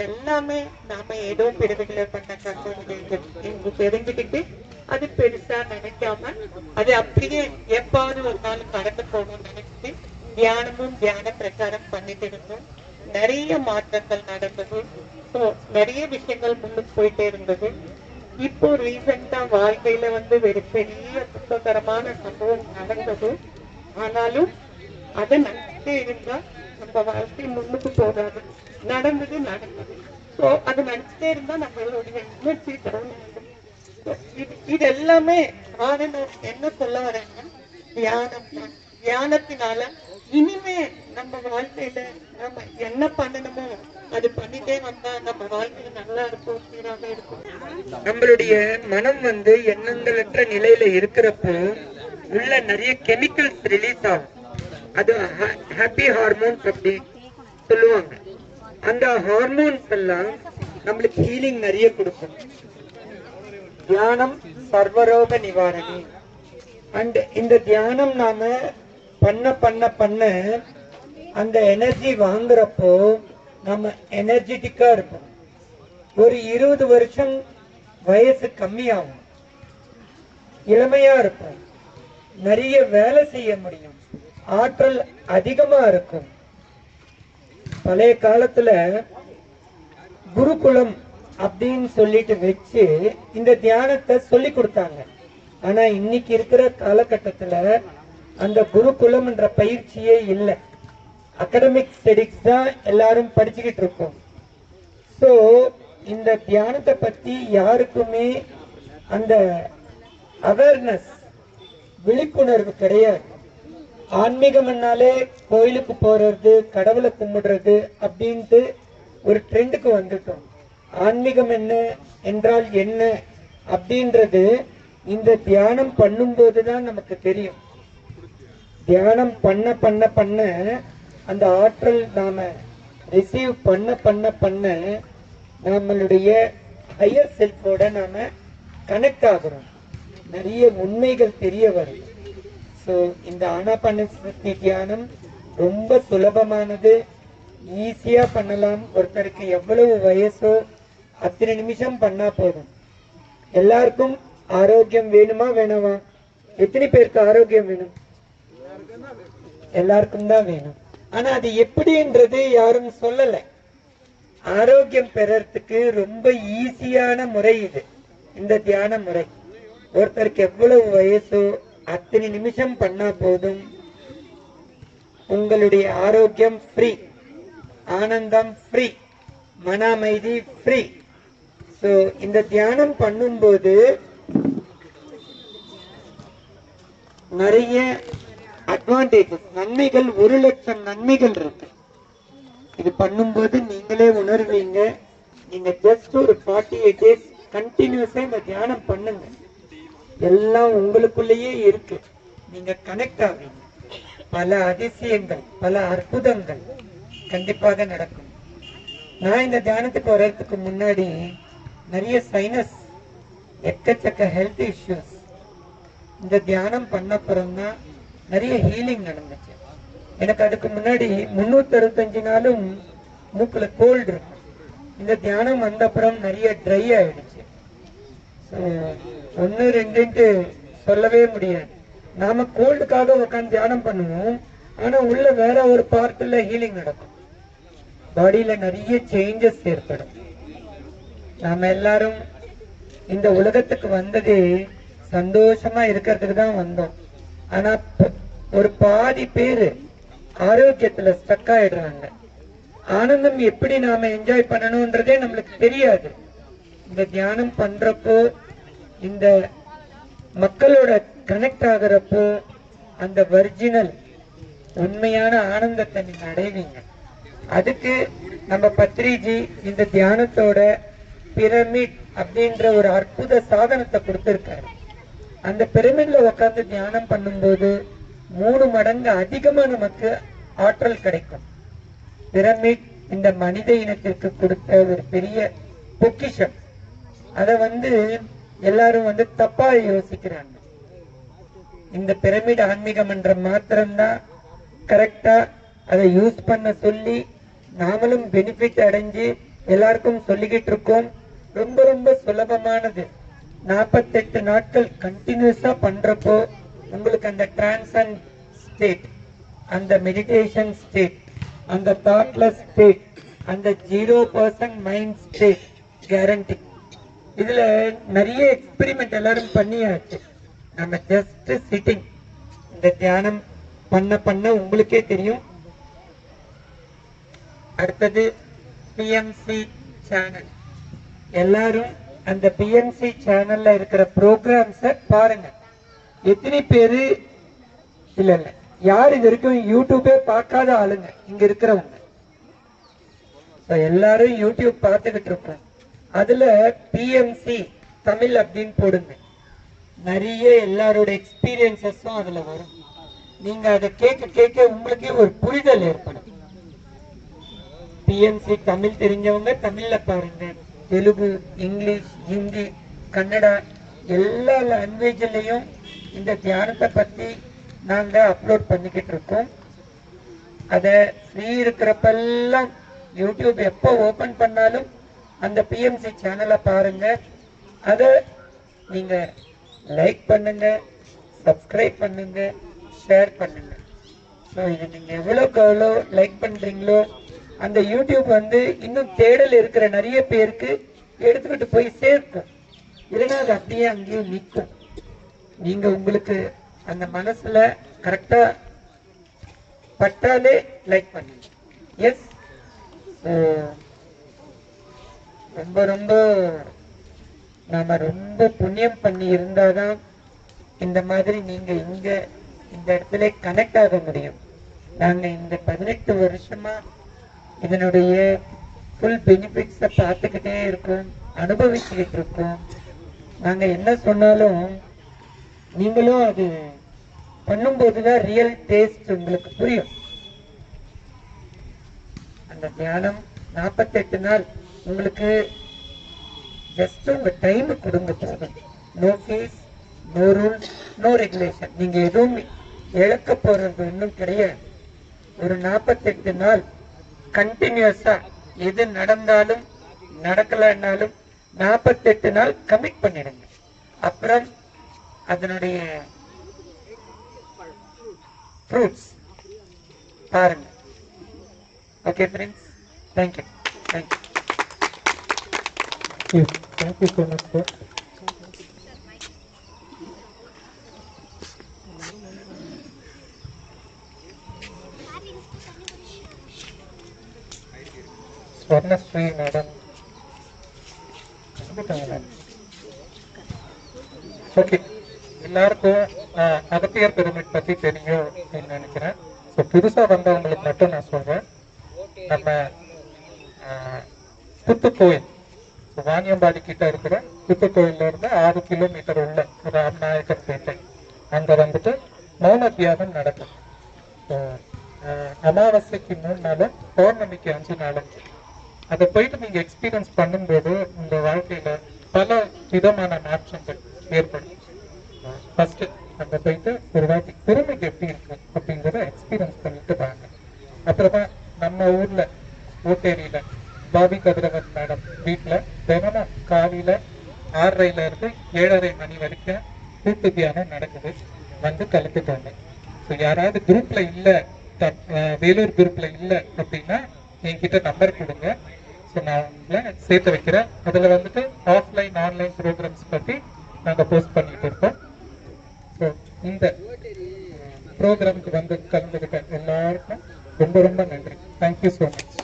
எல்லாமே நாம ஏதோ பிறவிகளை பண்ண கஷ்டம் தெரிஞ்சுக்கிட்டு அது பெருசா நினைக்காம அது அப்படியே எப்பாவது ஒரு நாள் கடந்து போகணும்னு நினைச்சு தியானமும் தியான பிரச்சாரம் பண்ணிட்டு இருந்தோம். நிறைய மாற்றங்கள் நடந்தது. நிறைய விஷயங்கள் முன்னுக்கு போயிட்டே இருந்தது. இப்போ ரீசெண்டா வாழ்க்கையில வந்து ஒரு பெரிய துன்பகரமான சம்பவம் நடந்தது. ஆனாலும் அதை நினைச்சிட்டே இருந்தா நம்ம வாழ்க்கை முன்னுக்கு போகாது. நடந்தது நடந்தது. ஸோ அது நினைச்சிட்டே இருந்தா நம்மளுடைய எனர்ஜி டவுன் ஆகும். இது எல்லாமே ஆனந்தம் என்ன சொல்ல வரேன்னா தியானம் தான். தியானத்தினால இனிமே நம்ம வாழ்க்கையில நம்ம என்ன பண்ணணுமோ அது பண்ணிட்டே வந்தா நம்ம வாழ்க்கையில நல்லா இருக்கும், சீராக இருக்கும். நம்மளுடைய மனம் வந்து எண்ணங்களற்ற நிலையில இருக்கிறப்போ உள்ள நிறைய கெமிக்கல்ஸ் ரிலீஸ் ஆகும். அது ஹாப்பி ஹார்மோன்ஸ் அப்படி சொல்லுவாங்க. அந்த ஹார்மோன்ஸ் எல்லாம் நம்மளுக்கு ஹீலிங் நிறைய கொடுக்கும். தியானம் சர்வரோக நிவாரணி. அண்ட் இந்த தியானம் நாம பண்ண பண்ண பண்ண அந்த எனர்ஜி வாங்குறப்போ நம்ம எனர்ஜெட்டிக்கா இருப்போம். ஒரு 20 வருஷம் வயசு கம்மியாகும், இளமையா இருப்போம், நிறைய வேலை செய்ய முடியும், ஆற்றல் அதிகமா இருக்கும். பழைய காலத்துல குருகுலம் அப்படின்னு சொல்லிட்டு வச்சு இந்த தியானத்தை சொல்லி கொடுத்தாங்க. ஆனா இன்னைக்கு இருக்கிற காலகட்டத்துல அந்த குருகுலம் என்ற பயிற்சியே இல்லை. அகடமிக் ஸ்டடிஸ் தான் எல்லாரும் படிச்சுக்கிட்டு இருக்கோம். ஸோ இந்த தியானத்தை பத்தி யாருக்குமே அந்த அவேர்னஸ், விழிப்புணர்வு கிடையாது. ஆன்மீகம்னாலே கோயிலுக்கு போறது, கடவுளை கும்பிடுறது அப்படின்ட்டு ஒரு ட்ரெண்டுக்கு வந்துட்டோம். ஆன்மீகம் என்ன என்றால் என்ன அப்படின்றது இந்த தியானம் பண்ணும்போது தான் நமக்கு தெரியும். தியானம் பண்ண பண்ண பண்ண அந்த ஆற்றல் நாம ரிசீவ் பண்ண பண்ண பண்ண நம்மளுடைய ஹையர் செல்ஃபோட நாம கனெக்ட் ஆகிறோம். நிறைய உண்மைகள் தெரிய வரும். ஸோ இந்த ஆனாபானசதி தியானம் ரொம்ப சுலபமானது, ஈஸியா பண்ணலாம். ஒருத்தருக்கு எவ்வளவு வயசோ அத்தனை நிமிஷம் பண்ணா போதும். எல்லாருக்கும் ஆரோக்கியம் வேணுமா வேணாமா? எத்தனை பேருக்கு ஆரோக்கியம் வேணும்? எல்லாருக்கும் தான் வேணும். ஆனா அது எப்படின்றது யாரும் சொல்லல. ஆரோக்கியம் பெறறதுக்கு ரொம்ப ஈஸியான முறை இது, இந்த தியான முறை. ஒருத்தருக்கு எவ்வளவு வயசோ அத்தனை நிமிஷம் பண்ணா போதும். உங்களுடைய ஆரோக்கியம் ஃப்ரீ, ஆனந்தம் ஃப்ரீ, மன அமைதி ஃப்ரீ. ஸோ இந்த தியானம் பண்ணும்போது நிறைய அட்வான்டேஜஸ், நன்மைகள், 1,00,000 நன்மைகள் இருக்கு. இது பண்ணும்போது நீங்களே உணர்வீங்க. நீங்க ஜஸ்ட் ஒரு 48 days கண்டினியூஸா இந்த தியானம் பண்ணுங்க. எல்லாம் உங்களுக்குள்ளேயே இருக்கு. நீங்க கனெக்ட் ஆவீங்க. பல அதிசயங்கள், பல அற்புதங்கள் கண்டிப்பாக நடக்கும். நான் இந்த தியானத்துக்கு வர்றதுக்கு முன்னாடி நிறைய சைனஸ், எக்கச்சக்க ஹெல்த் இஷ்யூஸ். இந்த தியானம் பண்ண அப்புறம் தான் நிறைய ஹீலிங் நடந்துச்சு. எனக்கு அதுக்கு முன்னாடி 365 நாளும் மூக்குல கோல்டு இருக்கும். இந்த தியானம் வந்த அப்புறம் நிறைய ட்ரை ஆயிடுச்சு. 1, 2 சொல்லவே முடியாது. நாம கோல்டுக்காக உட்காந்து தியானம் பண்ணுவோம், ஆனா உள்ள வேற ஒரு பார்ட்ல ஹீலிங் நடக்கும். பாடியில நிறைய சேஞ்சஸ் ஏற்படும். நாம எல்லாரும் இந்த உலகத்துக்கு வந்ததே சந்தோஷமா இருக்கிறதுக்கு தான் வந்தோம். ஆனா ஒரு பாதி பேரு ஆரோக்கியத்துல ஸ்டக் ஆயிடுறாங்க. ஆனந்தம் எப்படி நாம என்ஜாய் பண்ணணும்ன்றதே நம்மளுக்கு தெரியாது. இந்த தியானம் பண்றப்போ, இந்த மக்களோட கனெக்ட் ஆகிறப்போ அந்த ஒரிஜினல் உண்மையான ஆனந்தத்தை நீங்க அடைவீங்க. அதுக்கு நம்ம பத்ரிஜி இந்த தியானத்தோட பிரமிட் அப்படின்ற ஒரு அற்புத சாதனத்தை கொடுத்திருக்காரு. அந்த பிரமிட்ல உட்காந்து தியானம் பண்ணும்போது 3 மடங்கு அதிகமா நமக்கு ஆற்றல் கிடைக்கும். பிரமிட் இந்த மனித இனத்திற்கு கொடுத்த ஒரு பெரிய பொக்கிஷம். அத எல்லாரும் தப்பா யோசிக்கிறாங்க. இந்த பிரமிட் ஆன்மீக மன்றம் மாத்திரம்தான் கரெக்டா அதை யூஸ் பண்ண சொல்லி நாமளும் பெனிஃபிட் அடைஞ்சு எல்லாருக்கும் சொல்லிக்கிட்டு இருக்கோம். ரொம்ப ரொம்ப சுலபமானது. 48 நாட்கள் கண்டினியூஸா பண்றப்போ உங்களுக்கு அந்த டிரான்சன் ஸ்டேட், அந்த மெடிடேஷன் ஸ்டேட், அந்த தாட்லெஸ் ஸ்டேட், அந்த 0% மைண்ட் ஸ்டேட் கேரண்டி. இதுல நிறைய எக்ஸ்பெரிமெண்ட் எல்லாரும் பண்ணியாச்சு. நம்ம ஜஸ்ட் சிட்டிங் இந்த தியானம் பண்ண பண்ண உங்களுக்கே தெரியும். அடுத்தது பிஎம்சி சேனல். எல்லாரும் அந்த பிஎம்சி சேனல்ல இருக்கிற ப்ரோக்ராம்ஸ பாருங்க. எத்தனை பேரு இல்ல யார் இது வரைக்கும் யூடியூபே பார்க்காத ஆளுங்க இங்க இருக்கிறவங்க? எல்லாரும் யூடியூப் பார்த்துக்கிட்டு இருக்கோம். அதுல பிஎம்சி தமிழ் அப்படின்னு போடுங்க. நிறைய எல்லாரோட எக்ஸ்பீரியன்சஸும் அதுல வரும். நீங்க அதை கேட்க கேட்க உங்களுக்கே ஒரு புரிதல் ஏற்படும். பிஎம்சி தமிழ் தெரிஞ்சவங்க தமிழ்ல பாருங்க. தெலுங்கு, இங்கிலீஷ், ஹிந்தி, கன்னடா எல்லா லாங்குவேஜ்லயும் இந்த தியானத்தை பத்தி நாங்க அப்லோட் பண்ணிக்கிட்டு இருக்கோம். அத ஃப்ரீ இருக்கிறப்பெல்லாம் யூடியூப் எப்போ ஓபன் பண்ணாலும் அந்த பிஎம்சி சேனலை பாருங்க. அத நீங்க லைக் பண்ணுங்க, சப்ஸ்கிரைப் பண்ணுங்க, ஷேர் பண்ணுங்க. ஸோ இது நீங்க எவ்வளோக்கு எவ்வளோ லைக் பண்றீங்களோ அந்த யூடியூப் வந்து இன்னும் தேடல் இருக்கிற நிறைய பேருக்கு எடுத்துக்கிட்டு போய் சேர்க்கும். இல்லைன்னா அது அப்படியே அங்கேயும் நிற்கும். நீங்க உங்களுக்கு அந்த மனசுல கரெக்டா பட்டாலே லைக் பண்ணுங்க. எஸ், ரொம்ப ரொம்ப நாம ரொம்ப புண்ணியம் பண்ணி இருந்தாதான் இந்த மாதிரி நீங்க இங்க இந்த இடத்துல கனெக்ட் ஆக முடியும். நாங்க இந்த 18 வருஷமா இதனுடைய ஃபுல் பெனிஃபிட்ஸை பார்த்துக்கிட்டே இருக்கோம், அனுபவிச்சுக்கிட்டு இருக்கோம். நாங்க என்ன சொன்னாலும் நீங்களும் அது பண்ணும்போதுதான் ரியல் டேஸ்ட் உங்களுக்கு புரியும். அந்த தியானம் 48 நாள் உங்களுக்கு ஜஸ்ட் உங்க டைம் கொடுங்க போதும். No fees, no rules, no regulation. நீங்க எதுவும் இழக்க போறது இன்னும் கிடையாது. ஒரு 48 நாள் கண்டினியூஸா எது நடந்தாலும் நடக்கலன்னாலும் 48 நாள் கமிட் பண்ணிடுங்க. அப்புறம் அதனுடைய ஃப்ரூட்ஸ் பாருங்க. Okay friends, thank you. Thank you so much sir. Swarnasri madam. Okay, எல்லாருக்கும் அகத்தியர் பிரமிட் பத்தி தெரியும் அப்படின்னு நினைக்கிறேன். ஸோ புதுசா வந்தவங்களுக்கு மட்டும் நான் சொல்றேன். நம்ம புத்துக்கோயில், வாணியம்பாடி கிட்ட இருக்கிற புத்துக்கோயில இருந்து 6 கிலோமீட்டர் உள்ள ராம்நாயக்கர் பேட்டை, அங்க வந்துட்டு மௌன தியானம் நடக்கும். அமாவாசைக்கு 3 நாளும் பௌர்ணமிக்கு 5 நாளும் அதை போயிட்டு நீங்க எக்ஸ்பீரியன்ஸ் பண்ணும்போது உங்க வாழ்க்கையில பல விதமான மாற்றங்கள் ஏற்படும். ஃபர்ஸ்ட் அங்க போயிட்டு ஒரு வாட்டி பெருமைக்கு எப்படி இருக்கு அப்படிங்கிறத எக்ஸ்பீரியன்ஸ் பண்ணிட்டு வாங்க. அப்புறமா நம்ம ஊர்ல ஓட்டேரியில பாபி கதிரவன் மேடம் வீட்டுல தினமும் காலையில 6:30 இருந்து 7:30 மணி வரைக்கும் கூட்டு தியானம் நடக்குது. வந்து கலந்துக்கோங்க. ஸோ யாராவது குரூப்ல இல்ல, வேலூர் குரூப்ல இல்ல அப்படின்னா என்கிட்ட நம்பர் கொடுங்க. ஸோ நான் உங்களை சேர்த்து வைக்கிறேன். அதுல வந்துட்டு ஆஃப்லைன் ஆன்லைன் ப்ரோக்ராம்ஸ் பத்தி நாங்க போஸ்ட் பண்ணிட்டு இருக்கோம். ஸோ இந்த ப்ரோக்ராமுக்கு வந்து கலந்துக்கிட்ட எல்லாருக்கும் ரொம்ப ரொம்ப நன்றி. Thank you so much.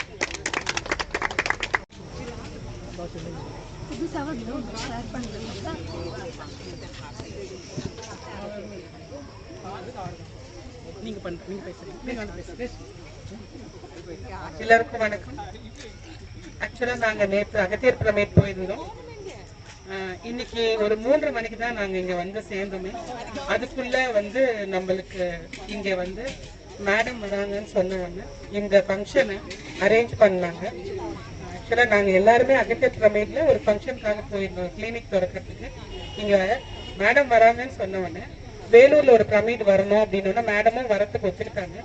எல்லாருக்கும் வணக்கம். ஆக்சுவலா நாங்க நேற்று அகத்தியர் பிரமிட் போயிருந்தோம். இன்னைக்கு ஒரு 3:30 மணிக்கு தான் நாங்க இங்க வந்து சேர்ந்தோமே. அதுக்குள்ள வந்து நம்மளுக்கு இங்க வந்து மேடம் வராங்கன்னு சொன்னவங்க இந்த ஃபங்க்ஷனை அரேஞ்ச் பண்ணாங்க. ஆக்சுவலா நாங்க எல்லாருமே அகத்தியர் பிரமிட்ல ஒரு ஃபங்க்ஷனுக்காக போயிருந்தோம், கிளினிக் திறக்கிறதுக்கு. இங்க மேடம் வராங்கன்னு சொன்னவொடனே வேலூர்ல ஒரு பிரமிட் வரணும் அப்படின்னு மேடமும் வரத்துக்கு வச்சிருக்காங்க.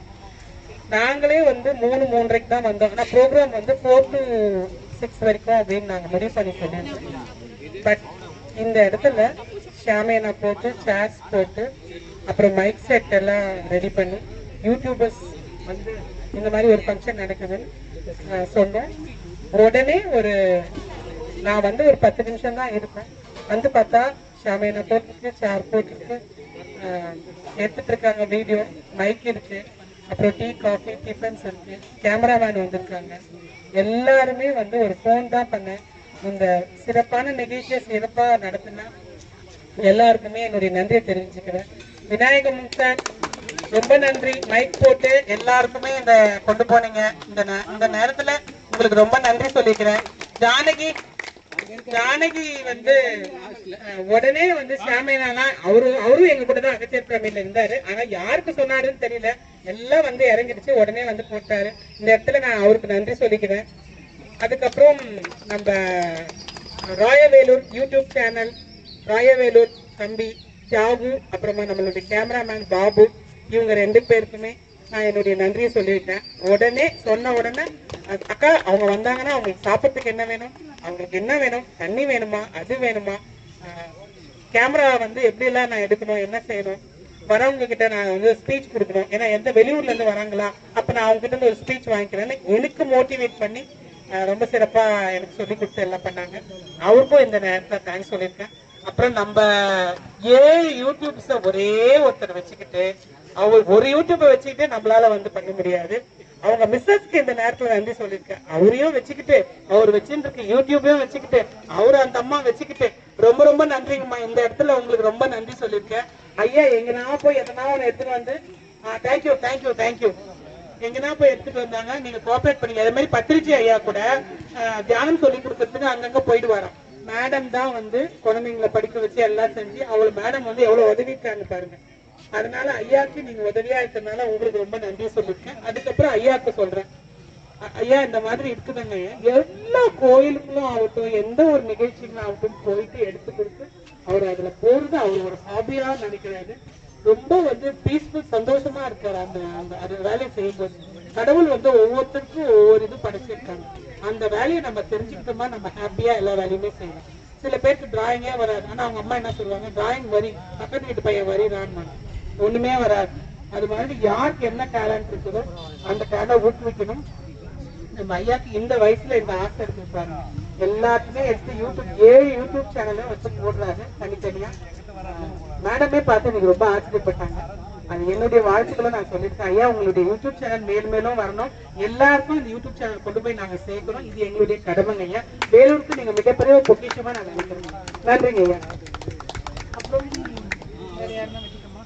நாங்களே வந்து 3:30க்கு தான் வந்தோம். ஆனா ப்ரோக்ராம் வந்து 4 to 6 வரைக்கும் அப்படின்னு நாங்க முடிவு பண்ணி சொன்னோம். பட் இந்த இடத்துல ஷாமியானா போட்டு, சேர்ஸ் போட்டு, அப்புறம் மைக் செட் எல்லாம் ரெடி பண்ணி யூடியூபர்ஸ் வந்து இந்த மாதிரி ஒரு ஃபங்க்ஷன் நடக்குதுன்னு சொன்னோம். உடனே ஒரு நான் வந்து ஒரு 10 நிமிஷம் தான் இருப்பேன். வந்து பார்த்தா ஷாமியானா போட்டுருக்கு, சேர் போட்டுருக்கு, எடுத்துட்டு இருக்காங்க வீடியோ, மைக் இருக்கு, அப்புறம் டீ காஃபி டிஃபன்ஸ் இருக்கு, கேமராமேன் வந்திருக்காங்க. எல்லாருமே வந்து ஒரு ஃபோன் தான் பண்ணேன். இந்த சிறப்பான நிகழ்ச்சியை சிறப்பாக நடத்தினா எல்லாருக்குமே என்னுடைய நன்றியை தெரிவிச்சுக்கிறேன். விநாயக முக்தான் ரொம்ப நன்றி. மைக் போட்டு எல்லாருக்குமே இந்த கொண்டு போனீங்க. இந்த நேரத்துல உங்களுக்கு ரொம்ப நன்றி சொல்லிக்கிறேன். ஜானகி வந்து உடனே வந்து ஷாமியானா அவரும் எங்க கூட தான் அகத்தியர் பிரமியில இருந்தாரு. ஆனா யாருக்கு சொன்னாருன்னு தெரியல, எல்லாம் வந்து இறங்கிடுச்சு, உடனே வந்து போட்டாரு. இந்த இடத்துல நான் அவருக்கு நன்றி சொல்லிக்கிறேன். அதுக்கப்புறம் நம்ம ராயவேலூர் யூடியூப் சேனல், ராயவேலூர் தம்பி தியாகு, அப்புறமா நம்மளுடைய கேமராமேன் பாபு, இவங்க 2 பேருக்குமே நான் என்னுடைய நன்றியை சொல்லிவிட்டேன். சொன்ன உடனே அக்கா அவங்க வந்தாங்கன்னா அவங்களுக்கு சாப்பிட்றதுக்கு என்ன வேணும், அவங்களுக்கு என்ன வேணும், தண்ணி வேணுமா, அது வேணுமா, கேமரா வந்து எப்படியெல்லாம் நான் எடுக்கணும், என்ன செய்யணும், வரவங்க கிட்ட நான் வந்து ஸ்பீச் கொடுக்கணும், ஏன்னா எந்த வெளியூர்ல இருந்து வராங்களா, அப்ப நான் அவங்க கிட்ட இருந்து ஒரு ஸ்பீச் வாங்கிக்கிறேன்னு எனக்கு மோட்டிவேட் பண்ணி ரொம்ப சிறப்பா எனக்கு சொல்லி கொடுத்து எல்லாம் பண்ணாங்க. அவருக்கும் இந்த நேரத்தில் தேங்க்ஸ் சொல்லியிருக்கேன். அப்புறம் நம்ம 7 யூடியூப்ஸ ஒரே ஒருத்தர் வச்சுக்கிட்டு, அவர் ஒரு யூடியூப்பை வச்சுக்கிட்டு நம்மளால வந்து பண்ண முடியாது. அவங்க மிஸ்ஸஸ்க்கு இந்த நேரத்துல நன்றி சொல்லியிருக்கேன். அவரையும் வச்சுக்கிட்டு, அவர் வச்சுருக்கு யூடியூபையும் வச்சுக்கிட்டு, அவரு அந்த அம்மா வச்சுக்கிட்டு ரொம்ப ரொம்ப நன்றிங்கம்மா. இந்த இடத்துல உங்களுக்கு ரொம்ப நன்றி சொல்லியிருக்கேன். ஐயா எங்கனா போய் எதனா ஒன்று எடுத்துட்டு வந்து தேங்க்யூ தேங்க்யூ தேங்க்யூ எங்கன்னா போய் எடுத்துட்டு வந்தாங்க. நீங்க கோஆபரேட் பண்ணீங்க. அதே மாதிரி பத்திரிஜி ஐயா கூட தியானம் சொல்லி கொடுக்கறதுக்கு அங்கங்க போயிட்டு வரோம். மேடம் தான் வந்து குழந்தைங்களை படிக்க வச்சு எல்லாம் செஞ்சு அவளை மேடம் வந்து எவ்வளவு உதவிட்டாங்க பாருங்க. அதனால ஐயாக்கு நீங்க உதவியா இருக்கிறதுனால உங்களுக்கு ரொம்ப நன்றி சொல்லிருக்கேன். அதுக்கப்புறம் ஐயாக்கு சொல்றேன், ஐயா இந்த மாதிரி இருக்குதுங்க, எல்லா கோயிலுக்கும் ஆகட்டும், எந்த ஒரு நிகழ்ச்சிகளும் ஆகட்டும் போயிட்டு எடுத்து கொடுத்து அவர் அதுல போறது அவர் ஒரு ஹாபியா நினைக்கிறாரு. ரொம்ப வந்து பீஸ்ஃபுல் சந்தோஷமா இருக்காரு அந்த வேலையை செய்யும்போது. கடவுள் வந்து ஒவ்வொருத்தருக்கும் ஒவ்வொரு இது படைச்சிருக்காங்க. அந்த வேலையை நம்ம தெரிஞ்சுக்கிட்டோமா நம்ம ஹாப்பியா எல்லா வேலையுமே செய்யலாம். சில பேருக்கு டிராயிங்கே வராது, ஆனா அவங்க அம்மா என்ன சொல்லுவாங்க, டிராயிங் வரி, பக்கத்து வீட்டு பையன் வரிறான்னு, ஒண்ணுமே வராது. அது மாதிரி யாருக்கு என்ன டேலண்ட் இருக்குதோ அந்த டேலண்ட் ஊக்குவிக்கணும். நம்ம ஐயாக்கு இந்த வயசுல இந்த ஆசை இருக்கு பாருங்க. எல்லாத்துமே எடுத்து யூடியூப் 7 யூடியூப் சேனலும் வச்சு போடுறாரு தனித்தனியா. மேடமே பார்த்து எனக்கு ரொம்ப ஆச்சரியப்பட்டாங்க. அது என்னுடைய வாழ்த்துக்களை நான் சொல்லியிருக்கேன். ஐயா உங்களுடைய யூடியூப் சேனல் மேலும் மேலும் வரணும், எல்லாருக்கும் இந்த யூடியூப் சேனல் கொண்டு போய் நாங்க சேர்க்கிறோம். இது எங்களுடைய கடமைங்க ஐயா. வேலூருக்கு நீங்க மிகப்பெரிய பொக்கிஷமா நாங்க நினைக்கிறோம். நன்றிங்க ஐயா. அப்புறம் வேற யாருன்னா வச்சுக்கோமா?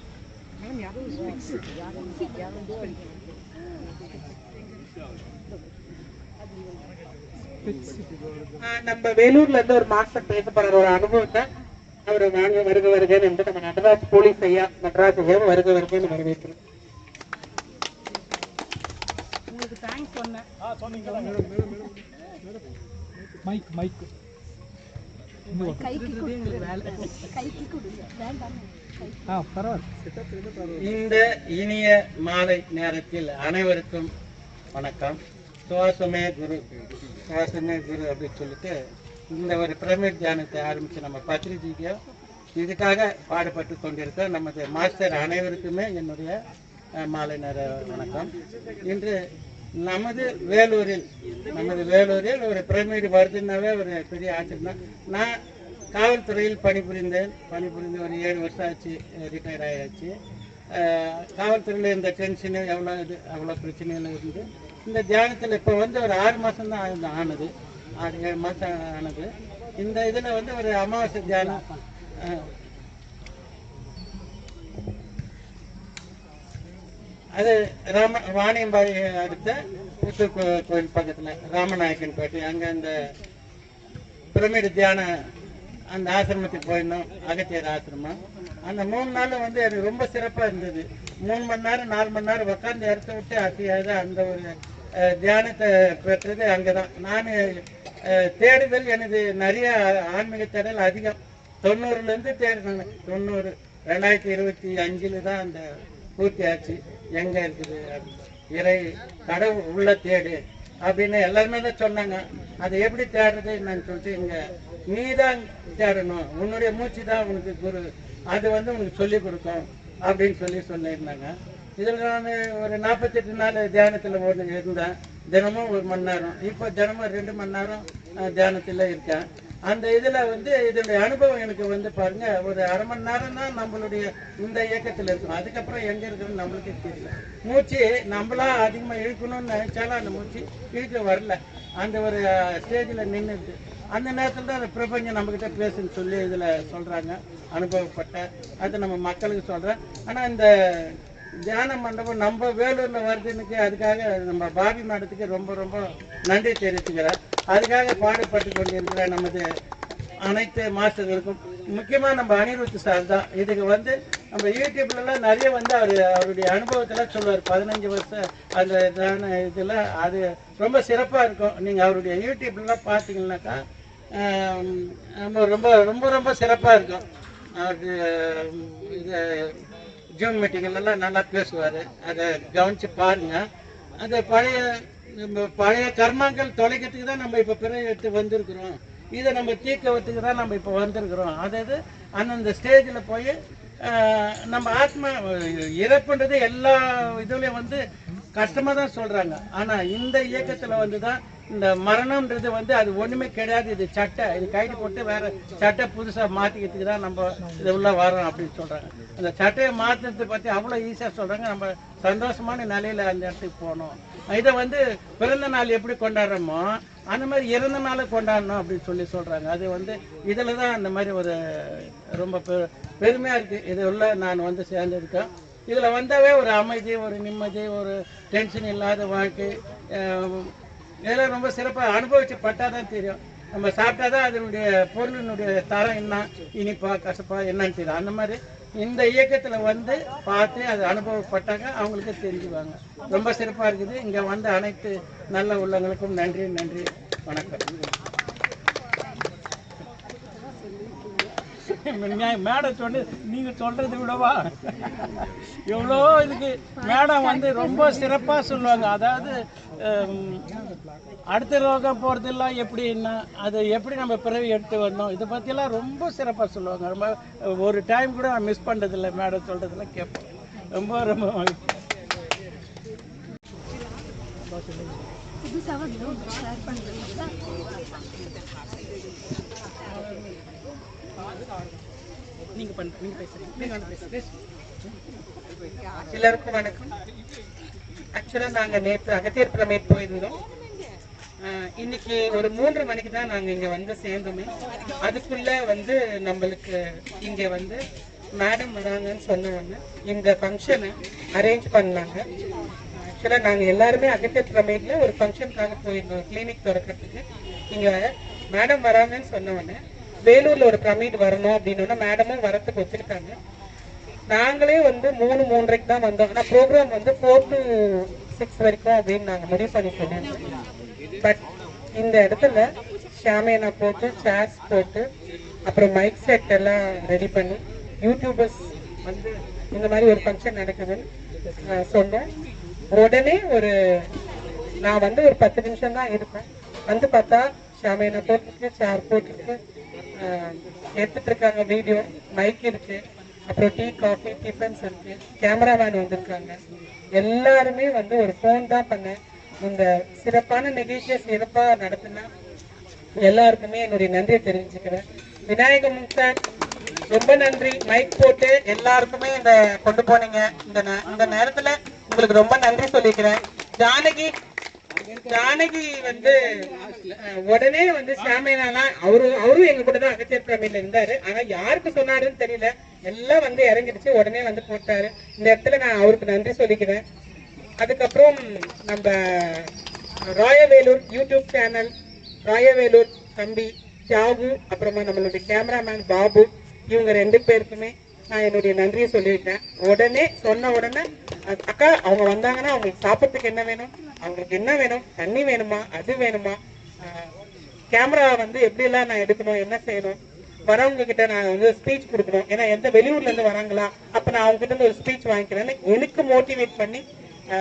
நம்ம வேலூர்ல இருந்து ஒரு மாஸ்டர் பேச போற ஒரு அனுபவத்தை அவரை வாங்க வருக வருகன்னு வந்து நம்ம நடராஜ் போலீஸ் ஐயா நடராஜ் ஐயா வருக வருகன்னு வரவேற்கிறோம். உங்களுக்கு தேங்க்ஸ் சொன்னேன். இந்த இனிய மாலை நேரத்தில் அனைவருக்கும் வணக்கம். சுவாசமே குரு, சுவாசமே குரு அப்படின்னு சொல்லிட்டு இந்த ஒரு பிரமிட் தியானத்தை ஆரம்பிச்சு நம்ம பத்ரிஜிக்கும் இதுக்காக பாடுபட்டு கொண்டிருக்கோம். நமது மாஸ்டர் அனைவருக்குமே என்னுடைய மாலை நேர வணக்கம். இன்று நமது வேலூரில் ஒரு பிரமிடு வருதுன்னாவே ஒரு பெரிய ஆச்சரியம் தான். நான் காவல்துறையில் பணிபுரிந்து ஒரு 7 வருஷம் ஆச்சு, ரிட்டையர் ஆகியாச்சு. காவல்துறையில் இந்த டென்ஷனு அவ்வளோ பிரச்சனைகள் இருந்து இந்த தியானத்தில் இப்போ வந்து ஒரு 6 மாதம் தான் ஆனது, 6-7 மாதம் ஆனது. இந்த இதில் வந்து ஒரு அமாவாசை தியானம், அது வாணியம்பாடி அடுத்த புத்தூர் கோயில் பக்கத்தில் ராமநாயக்கன் பேட்டை, அங்கே இந்த பிரமிடு தியான அந்த ஆசிரமத்துக்கு போயிருந்தோம், அகத்தியர் ஆசிரமம். அந்த 3 நாள் வந்து எனக்கு ரொம்ப சிறப்பாக இருந்தது. 3 மணி நேரம் 4 மணி நேரம் உட்காந்து இடத்த விட்டு அசையாத அந்த ஒரு தியானத்தை பெற்றது அங்கே தான். நான் தேடுதல் எனது நிறைய ஆன்மீக தேடல் அதிகம். 90லேருந்து தேடினேன். 2025 தான் அந்த பூர்த்தி ஆச்சு. எங்கே இருக்குது இறை கடவுள் உள்ள தேடு அப்படின்னு எல்லாருமே தான் சொன்னாங்க. அதை எப்படி தேடுறது என்னன்னு சொல்லிட்டு, இங்கே நீ தான் தேடணும், உன்னுடைய மூச்சு தான் உனக்கு குரு, அது வந்து உனக்கு சொல்லிக் கொடுக்கும் அப்படின்னு சொல்லியிருந்தாங்க. இதில் நான் ஒரு 48 நாள் தியானத்தில் இருந்தேன். தினமும் 1 மணி நேரம், இப்போ தினமும் 2 மணி நேரம் தியானத்தில் இருக்கேன். அந்த இதுல வந்து இதனுடைய அனுபவம் எனக்கு வந்து பாருங்க ஒரு அரை மணி நேரம் தான் நம்மளுடைய இந்த இயக்கத்துல இருக்கும். அதுக்கப்புறம் எங்க இருக்குன்னு நம்மளுக்கே தெரியல. மூச்சு நம்மளா அதிகமா இழுக்கணும்னு நினைச்சாலும் அந்த மூச்சு இழுக்க வரல. அந்த ஒரு ஸ்டேஜில் நின்றுட்டு அந்த நேரத்தில் தான் அந்த பிரபஞ்சம் நம்மக்கிட்ட பேசுன்னு சொல்லி இதில் சொல்கிறாங்க. அனுபவப்பட்ட அது நம்ம மக்களுக்கு சொல்கிறேன். ஆனால் இந்த தியான மண்டபம் நம்ம வேலூரில் வருதுன்னுக்கு அதுக்காக நம்ம பாபி மேடத்துக்கு ரொம்ப ரொம்ப நன்றி தெரிவிச்சுக்கிறேன். அதுக்காக பாடுபட்டு கொண்டிருக்கிற நமது அனைத்து மாஸ்டர்களுக்கும் முக்கியமாக நம்ம அனிருத் சார் தான். இதுக்கு வந்து நம்ம யூடியூப்லலாம் நிறைய வந்து அவருடைய அனுபவத்தில் சொல்லுவார். 15 வருஷம் அந்த இதான இதில் அது ரொம்ப சிறப்பாக இருக்கும். நீங்கள் அவருடைய யூடியூப்லாம் பார்த்தீங்கன்னாக்கா ரொம்ப ரொம்ப ரொம்ப சிறப்பாக இருக்கும். அவருக்கு இது ஜூம் மீட்டிங்லாம் நல்லா பேசுவார். அதை கவனித்து பாருங்கள். அந்த பழைய கர்மாக்கள் தொலைக்கிறதுக்கு தான் நம்ம இப்போ பிறகு எடுத்து வந்திருக்கிறோம். இதை நம்ம தீர்க்கறதுக்கு தான் நம்ம இப்போ வந்திருக்கிறோம். அதாவது அந்தந்த ஸ்டேஜில் போய் நம்ம ஆத்மா இறப்புன்றது எல்லா இதுலேயும் வந்து கஷ்டமாக தான் சொல்கிறாங்க. ஆனால் இந்த இயக்கத்தில் வந்து தான் இந்த மரணம்ன்றது வந்து அது ஒன்றுமே கிடையாது. இது சட்டை, இது கைட்டு போட்டு வேறு சட்டை புதுசாக மாற்றிக்கிறதுக்கு தான் நம்ம இது உள்ள வரோம் அப்படின்னு சொல்கிறாங்க. அந்த சட்டையை மாற்றுறதை பற்றி அவ்வளோ ஈஸியாக சொல்கிறாங்க. நம்ம சந்தோஷமான நிலையில் அந்த இடத்துக்கு போகணும். இதை வந்து பிறந்த நாள் எப்படி கொண்டாடுறோமோ அந்த மாதிரி இறந்த நாளை கொண்டாடணும் அப்படின்னு சொல்லி சொல்கிறாங்க. அது வந்து இதில் தான் அந்த மாதிரி ஒரு ரொம்ப பெருமையாக இருக்குது. இது உள்ள நான் வந்து சேர்ந்திருக்கேன். இதில் வந்தாவே ஒரு அமைதி, ஒரு நிம்மதி, ஒரு டென்ஷன் இல்லாத வாழ்க்கை இதெல்லாம் ரொம்ப சிறப்பாக அனுபவிச்சு பட்டால் தான் தெரியும். நம்ம சாப்பிட்டா தான் அதனுடைய பொருளினுடைய தரம் என்ன, இனிப்பா கசப்பா என்னன்னு தெரியும். அந்த மாதிரி இந்த இயக்கத்தில் வந்து பார்த்து அது அனுபவப்பட்டாங்க அவங்களுக்கு தெரிஞ்சுக்குவாங்க. ரொம்ப சிறப்பாக இருக்குது. இங்கே வந்த அனைத்து நல்ல உள்ளங்களுக்கும் நன்றி நன்றி வணக்கம். மேடம் சொன்ன நீங்கள் சொல்கிறத விடவா எவ்வளோ இதுக்கு மேடம் வந்து ரொம்ப சிறப்பாக சொல்லுவாங்க. அதாவது அடுத்த ரோகம் போகிறதெல்லாம் எப்படின்னா அது எப்படி நம்ம பிறவி எடுத்து வந்தோம் இதை பற்றியெல்லாம் ரொம்ப சிறப்பாக சொல்லுவாங்க. ரொம்ப ஒரு டைம் கூட நான் மிஸ் பண்ணுறதில்லை. மேடம் சொல்கிறதெல்லாம் கேட்பேன். ரொம்ப ரொம்ப எல்லாருக்கும் வணக்கம். ஆக்சுவலா நாங்க நேற்று அகத்தியர் பிரமேட் போயிருந்தோம். இன்னைக்கு ஒரு 3 மணிக்கு தான் நாங்க இங்க வந்து சேர்ந்தோமே. அதுக்குள்ள வந்து நம்மளுக்கு இங்க வந்து மேடம் வராங்கன்னு சொன்னவங்க இந்த ஃபங்க்ஷனை அரேஞ்ச் பண்ணாங்க. ஆக்சுவலா நாங்க எல்லாருமே அகத்தியர் பிரமேட்ல ஒரு ஃபங்க்ஷனுக்காக போயிருந்தோம், கிளினிக் திறக்கிறதுக்கு. இங்க மேடம் வராங்கன்னு சொன்னவொன்னே வேலூர்ல ஒரு பிரமிட் வரணும் அப்படின்னு மேடமும் வரத்துக்கு வச்சிருக்காங்க. நாங்களே வந்து 3-3:30 தான் வந்தோம். ஆனா ப்ரோக்ராம் வந்து 4 to 6 வரைக்கும் அப்படின்னு நாங்க முடிவு பண்ணி சொல்லியிருந்தோம். பட் இந்த இடத்துல ஷாமியானா போட்டு சேர்ஸ் போட்டு அப்புறம் மைக் செட் எல்லாம் ரெடி பண்ணி யூடியூபர்ஸ் வந்து இந்த மாதிரி ஒரு ஃபங்க்ஷன் நடக்குதுன்னு சொன்னோம். உடனே நான் வந்து ஒரு 10 நிமிஷம் தான் இருப்பேன். வந்து பார்த்தா ஷாமியானா போட்டுருக்கு, சேர் போட்டுருக்கு, எடுத்துட்டு இருக்காங்க, வீடியோ மைக் இருக்கு, அப்புறம் டீ காஃபி டிஃபன்ஸ் இருக்கு, கேமராமேன் வந்திருக்காங்க. எல்லாருமே வந்து ஒரு ஃபோன் தான் பண்ணேன். இந்த சிறப்பான நிகழ்ச்சியை சிறப்பாக நடத்தினா எல்லாருக்குமே என்னுடைய நன்றியை தெரிவிச்சுக்கிறேன். விநாயகம் சார் ரொம்ப நன்றி. மைக் போட்டு எல்லாருக்குமே இந்த கொண்டு போனீங்க. இந்த நேரத்துல உங்களுக்கு ரொம்ப நன்றி சொல்லிக்கிறேன். ஜானகி வந்து உடனே வந்து ஷாமியானா அவரும் எங்க கூட தான் அகத்தியர் பிரமிட்ல இருந்தாரு. ஆனா யாருக்கு சொன்னாருன்னு தெரியல, எல்லாம் வந்து இறங்கிடுச்சு. உடனே வந்து போட்டாரு. இந்த இடத்துல நான் அவருக்கு நன்றி சொல்லிக்கிறேன். அதுக்கப்புறம் நம்ம ராயவேலூர் யூடியூப் சேனல், ராயவேலூர் தம்பி தியாகு, அப்புறமா நம்மளுடைய கேமராமேன் பாபு, இவங்க 2 பேருக்குமே நான் என்னுடைய நன்றியை சொல்லிவிட்டேன். சொன்ன உடனே அக்கா அவங்க வந்தாங்கன்னா அவங்களுக்கு சாப்பிட்றதுக்கு என்ன வேணும், அவங்களுக்கு என்ன வேணும், தண்ணி வேணுமா, அது வேணுமா, கேமரா வந்து எப்படியெல்லாம் நான் எடுக்கணும், என்ன செய்யணும், வரவங்க கிட்ட நான் வந்து ஸ்பீச் கொடுக்கணும். ஏன்னா எந்த வெளியூர்ல இருந்து வராங்களா, அப்ப நான் அவங்க கிட்ட இருந்து ஒரு ஸ்பீச் வாங்கிக்கிறேன்னு எனக்கு மோட்டிவேட் பண்ணி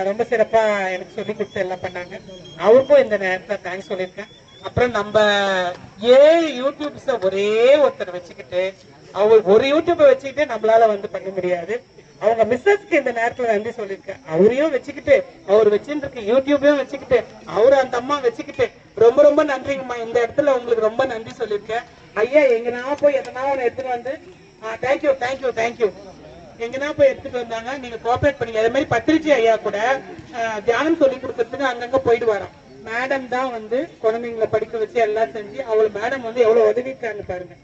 ரொம்ப சிறப்பா எனக்கு சொல்லி கொடுத்து எல்லாம் பண்ணாங்க. அவருக்கும் இந்த நேரத்துல தேங்க்ஸ் சொல்லியிருக்கேன். அப்புறம் நம்ம 7 யூடியூப்ஸ ஒரே ஒருத்தர் வச்சுக்கிட்டு, அவர் ஒரு யூடியூப்பை வச்சுக்கிட்டு நம்மளால வந்து பண்ண முடியாது. அவங்க மிஸ்ஸஸ்க்கு இந்த நேரத்துல நன்றி சொல்லியிருக்கேன். அவரையும் வச்சுக்கிட்டு, அவர் வச்சுட்டு யூடியூபையும் வச்சுக்கிட்டு, அவரு அந்த அம்மா வச்சுக்கிட்டு ரொம்ப ரொம்ப நன்றிங்கம்மா. இந்த இடத்துல உங்களுக்கு ரொம்ப நன்றி சொல்லியிருக்கேன். ஐயா எங்கனா போய் எதனா ஒன்று எடுத்துட்டு வந்து தேங்க்யூ தேங்க்யூ தேங்க்யூ எங்கன்னா போய் எடுத்துட்டு வந்தாங்க. நீங்க கோஆபரேட் பண்ணீங்க. அதே மாதிரி பத்திரிச்சி ஐயா கூட தியானம் சொல்லி கொடுக்கறதுக்கு அங்கங்க போயிட்டு வரோம். மேடம் தான் வந்து குழந்தைங்களை படிக்க வச்சு எல்லாம் செஞ்சு அவளை மேடம் வந்து எவ்வளவு உதவிக்காங்க பாருங்க.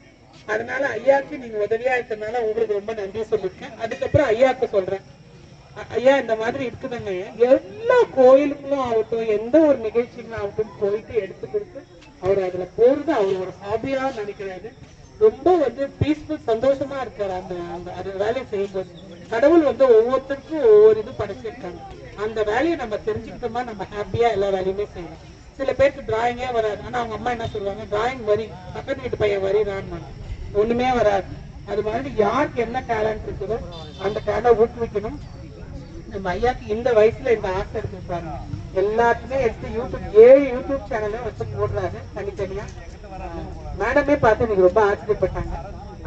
அதனால ஐயாக்கு நீங்க உதவியா இருக்கிறதுனால உங்களுக்கு ரொம்ப நன்றி சொல்லிருக்கேன். அதுக்கப்புறம் ஐயாக்கு சொல்றேன், ஐயா இந்த மாதிரி இருக்குதுங்க. எல்லா கோயிலுக்கும் ஆகட்டும், எந்த ஒரு நிகழ்ச்சிகளும் ஆகட்டும் போயிட்டு எடுத்து கொடுத்து அவர் அதுல போறது அவர் ஒரு ஹாபியா நினைக்கிறாரு. ரொம்ப வந்து பீஸ்ஃபுல் சந்தோஷமா இருக்காரு அந்த வேலையை செய்யும்போது. கடவுள் வந்து ஒவ்வொருத்தருக்கும் ஒவ்வொரு இது படைச்சிருக்காங்க. அந்த வேலையை நம்ம தெரிஞ்சுக்கிட்டோமா நம்ம ஹாப்பியா எல்லா வேலையுமே செய்யலாம். சில பேருக்கு டிராயிங்கே வராது. ஆனா அவங்க அம்மா என்ன சொல்லுவாங்க, டிராயிங் வரி பக்கத்து வீட்டு பையன் வரிறான்னு ஒண்ணுமே வராது. அது மாதிரி யாருக்கு என்ன டேலண்ட் இருக்குதோ அந்த டேலண்ட் ஊக்குவிக்கணும். நம்ம ஐயாக்கு இந்த வயசுல இந்த ஆசை இருக்கு பாருங்க. எல்லாத்துமே எடுத்து யூடியூப் 7 யூடியூப் சேனலும் வச்சு போடுறாரு தனித்தனியா. மேடமே பார்த்து எனக்கு ரொம்ப ஆச்சரியப்பட்டாங்க.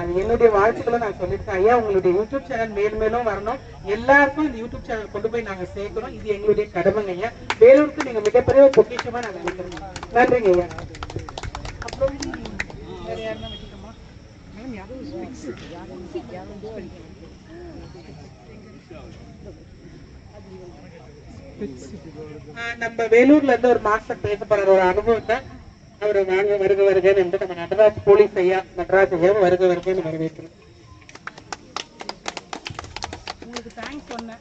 அது என்னுடைய வாழ்த்துக்களை நான் சொல்லியிருக்கேன். ஐயா உங்களுடைய யூடியூப் சேனல் மேலும் மேலும் வரணும். எல்லாருக்கும் இந்த யூடியூப் சேனல் கொண்டு போய் நாங்க சேர்க்கிறோம். இது எங்களுடைய கடமைங்க ஐயா. வேலூருக்கு நீங்க மிகப்பெரிய ஒரு பொக்கிஷமா நாங்க நினைக்கிறோம். நன்றிங்க ஐயா. அப்புறம் வேற யாருன்னா வச்சுக்கோமா? நம்ம வேலூர்ல இருந்து ஒரு மாஸ்டர் பேச போற ஒரு அனுபவத்தை அவரு வாங்க வருக வருகன்னு என்று நம்ம நடராஜ் போலீஸ் ஐயா நடராஜ் ஐயா வருக வருகன்னு வரவேற்கிறோம். உங்களுக்கு தேங்க்ஸ் சொன்னேன்.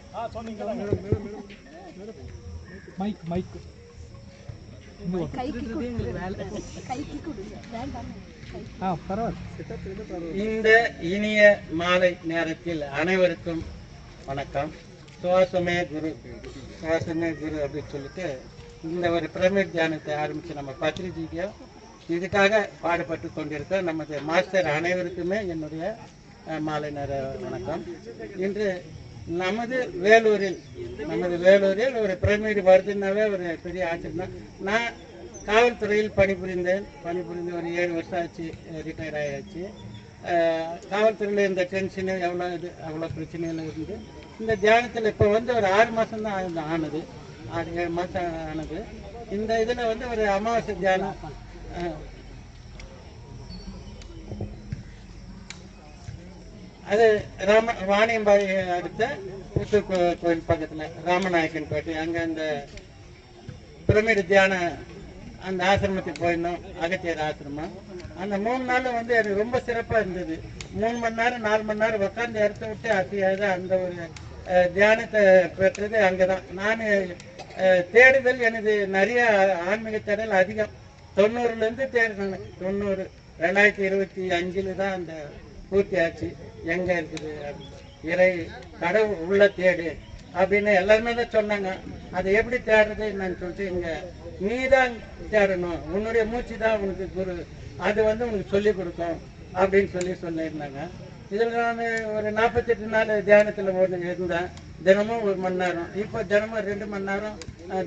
இந்த இனிய மாலை நேரத்தில் அனைவருக்கும் வணக்கம். சுவாசமே குரு சுவாசமே குரு அப்படின்னு சொல்லிட்டு இந்த ஒரு பிரமிட் தியானத்தை ஆரம்பிச்சு நம்ம பத்ரிஜிக்கு இதுக்காக பாடுபட்டு கொண்டிருக்க நமது மாஸ்டர் அனைவருக்குமே என்னுடைய மாலை நேர வணக்கம். இன்று நமது வேலூரில் ஒரு பிரமிட் வருதுன்னாவே ஒரு பெரிய ஆச்சரியம். நான் காவல்துறையில் பணிபுரிந்து ஒரு 7 வருஷம் ஆச்சு, ரிட்டையர் ஆயாச்சு. காவல்துறையில் இந்த டென்ஷனு அவ்வளோ பிரச்சனைகள் இருந்து இந்த தியானத்தில் இப்போ வந்து ஒரு 6 மாதம் தான் ஆனது, 6-7 மாதம் ஆனது. இந்த இதில் வந்து ஒரு அமாவாசை தியானம் அது வாணியம்பாடி அடுத்த புத்தூர் கோயில் பக்கத்தில் ராமநாயக்கன் பேட்டை அங்கே அந்த பிரமிடு தியான அந்த ஆசிரமத்துக்கு போயிருந்தோம், அகத்தியர் ஆசிரமம். அந்த 3 நாள் வந்து எனக்கு ரொம்ப சிறப்பாக இருந்தது. 3 மணி நேரம் 4 மணி நேரம் உட்காந்து இடத்த விட்டு அசையாத அந்த ஒரு தியானத்தை பெற்றது அங்கே தான். நான் தேடுதல் எனது நிறைய ஆன்மீக தேடல் அதிகம். 90லேருந்து தேடினேன். 2025 தான் அந்த பூர்த்தி ஆச்சு. எங்கே இருக்குது இறை கடவுள் உள்ள தேடு அப்படின்னு எல்லாருமே தான் சொன்னாங்க. அதை எப்படி தேடுறது என்னன்னு சொல்லிட்டு இங்கே நீ தான் தேடணும், உன்னுடைய மூச்சு தான் உனக்கு குரு, அது வந்து உனக்கு சொல்லிக் கொடுக்கும் அப்படின்னு சொல்லியிருந்தாங்க. இதில் நான் ஒரு 48 நாள் தியானத்தில் இருந்தேன். தினமும் 1 மணி நேரம், இப்போ தினமும் 2 மணி நேரம்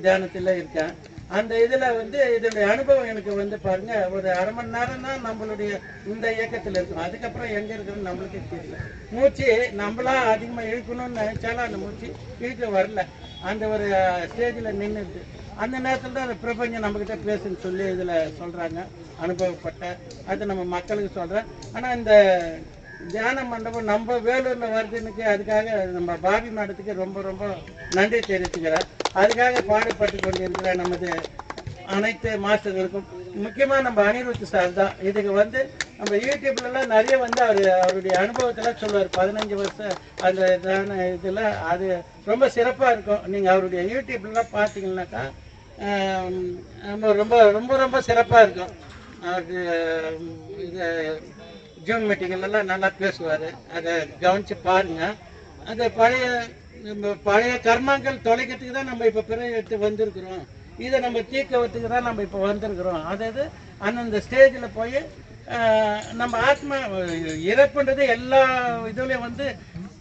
தியானத்தில் இருக்கேன். அந்த இதில் வந்து இதனுடைய அனுபவம் எனக்கு வந்து பாருங்க, ஒரு அரை மணி நேரம் தான் நம்மளுடைய இந்த இயக்கத்தில் இருக்கும். அதுக்கப்புறம் எங்கே இருக்குன்னு நம்மளுக்கே தெரியல. மூச்சு நம்மளா அதிகமாக இழுக்கணும்னு நினைச்சாலும் அந்த மூச்சு இழுக்க வரல, அந்த ஒரு ஸ்டேஜில் நின்றுது. அந்த நேரத்தில் தான் அந்த பிரபஞ்சம் நம்மக்கிட்ட பேசுன்னு சொல்லி இதில் சொல்கிறாங்க. அனுபவப்பட்ட அது நம்ம மக்களுக்கு சொல்கிறேன். ஆனால் இந்த தியான மண்டபம் நம்ம வேலூரில் வருதுன்னுக்கு அதுக்காக நம்ம பாபி மேடத்துக்கு ரொம்ப ரொம்ப நன்றி தெரிவிச்சுக்கிறேன். அதுக்காக பாடுபட்டு கொண்டிருக்கிற நமது அனைத்து மாஸ்டர்களுக்கும், முக்கியமாக நம்ம அனிருத் சார் தான். இதுக்கு வந்து நம்ம யூடியூப்லலாம் நிறைய வந்து அவருடைய அனுபவத்தெல்லாம் சொல்லுவார். 15 வருஷம் அந்த இதான இதில் அது ரொம்ப சிறப்பாக இருக்கும். நீங்கள் அவருடைய யூடியூப்லாம் பார்த்தீங்கன்னாக்கா ரொம்ப ரொம்ப ரொம்ப சிறப்பாக இருக்கும். அவருக்கு இது ஜூம் மீட்டிங்கெல்லாம் நல்லா பேசுவார். அதை கவனித்து பாருங்கள். அந்த பழைய கர்மாக்கள் தொலைக்கிறதுக்கு தான் நம்ம இப்போ பிறகு எடுத்து வந்திருக்கிறோம். இதை நம்ம தீர்க்கறதுக்கு தான் நம்ம இப்போ வந்திருக்கிறோம். அதாவது அந்தந்த ஸ்டேஜில் போய் நம்ம ஆத்மா இறப்புன்றது எல்லா இதுலேயும் வந்து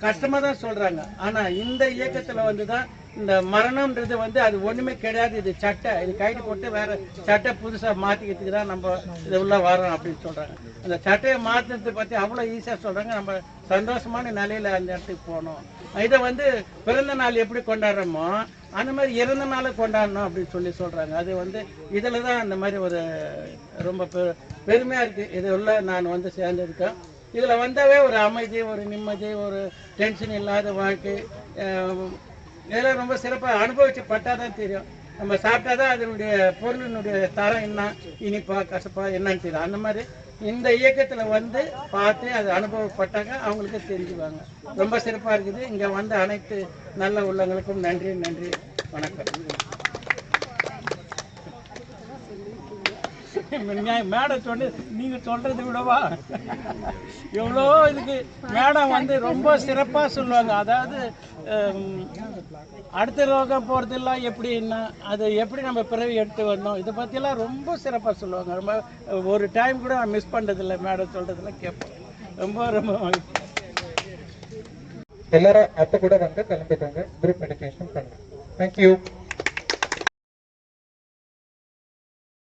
கஷ்டமாக தான் சொல்கிறாங்க. ஆனால் இந்த இயக்கத்தில் வந்து தான் இந்த மரணம்ன்றது வந்து அது ஒன்றுமே கிடையாது. இது சட்டை, இது கைது போட்டு வேறு சட்டை புதுசாக மாற்றிக்கிறதுக்கு தான் நம்ம இது உள்ள வரோம் அப்படின்னு சொல்கிறாங்க. அந்த சட்டையை மாற்றுறதை பற்றி அவ்வளோ ஈஸியாக சொல்கிறாங்க. நம்ம சந்தோஷமான நிலையில் அந்த இடத்துக்கு போகணும். இதை வந்து பிறந்த நாள் எப்படி கொண்டாடுறோமோ அந்த மாதிரி இறந்த நாளை கொண்டாடணும் அப்படின்னு சொல்கிறாங்க. அது வந்து இதில் தான் அந்த மாதிரி ஒரு ரொம்ப பெருமையாக இருக்குது. இது உள்ள நான் வந்து சேர்ந்துருக்கேன். இதில் வந்தாவே ஒரு அமைதி, ஒரு நிம்மதி, ஒரு டென்ஷன் இல்லாத வாழ்க்கை, இதெல்லாம் ரொம்ப சிறப்பாக அனுபவிச்சு பட்டால் தான் தெரியும். நம்ம சாப்பிட்டா தான் அதனுடைய பொருளினுடைய தரம் என்ன, இனிப்பா கசப்பா என்னன்னு தெரியும். அந்த மாதிரி இந்த இயக்கத்தில் வந்து பார்த்து அது அனுபவப்பட்டாங்க, அவங்களுக்கு தெரிஞ்சுவாங்க. ரொம்ப சிறப்பாக இருக்குது. இங்கே வந்த அனைத்து நல்ல உள்ளங்களுக்கும் நன்றி, நன்றி, வணக்கம். மேடம் சொன்ன நீங்கள் சொல்கிறத விடவா எவ்வளோ இதுக்கு மேடம் வந்து ரொம்ப சிறப்பாக சொல்லுவாங்க. அதாவது அடுத்த ரோகம் போகிறதெல்லாம் எப்படின்னா அது எப்படி நம்ம பிறவி எடுத்து வந்தோம், இதை பற்றிலாம் ரொம்ப சிறப்பாக சொல்லுவாங்க. ரொம்ப ஒரு டைம் கூட நான் மிஸ் பண்ணுறதில்லை. மேடம் சொல்கிறதெல்லாம் கேட்போம். ரொம்ப ரொம்ப எல்லாரும் அப்போ கூட வந்து கலந்துக்கோங்க, குரூப் மெடிடேஷன் பண்ணுங்க. தேங்க்யூ.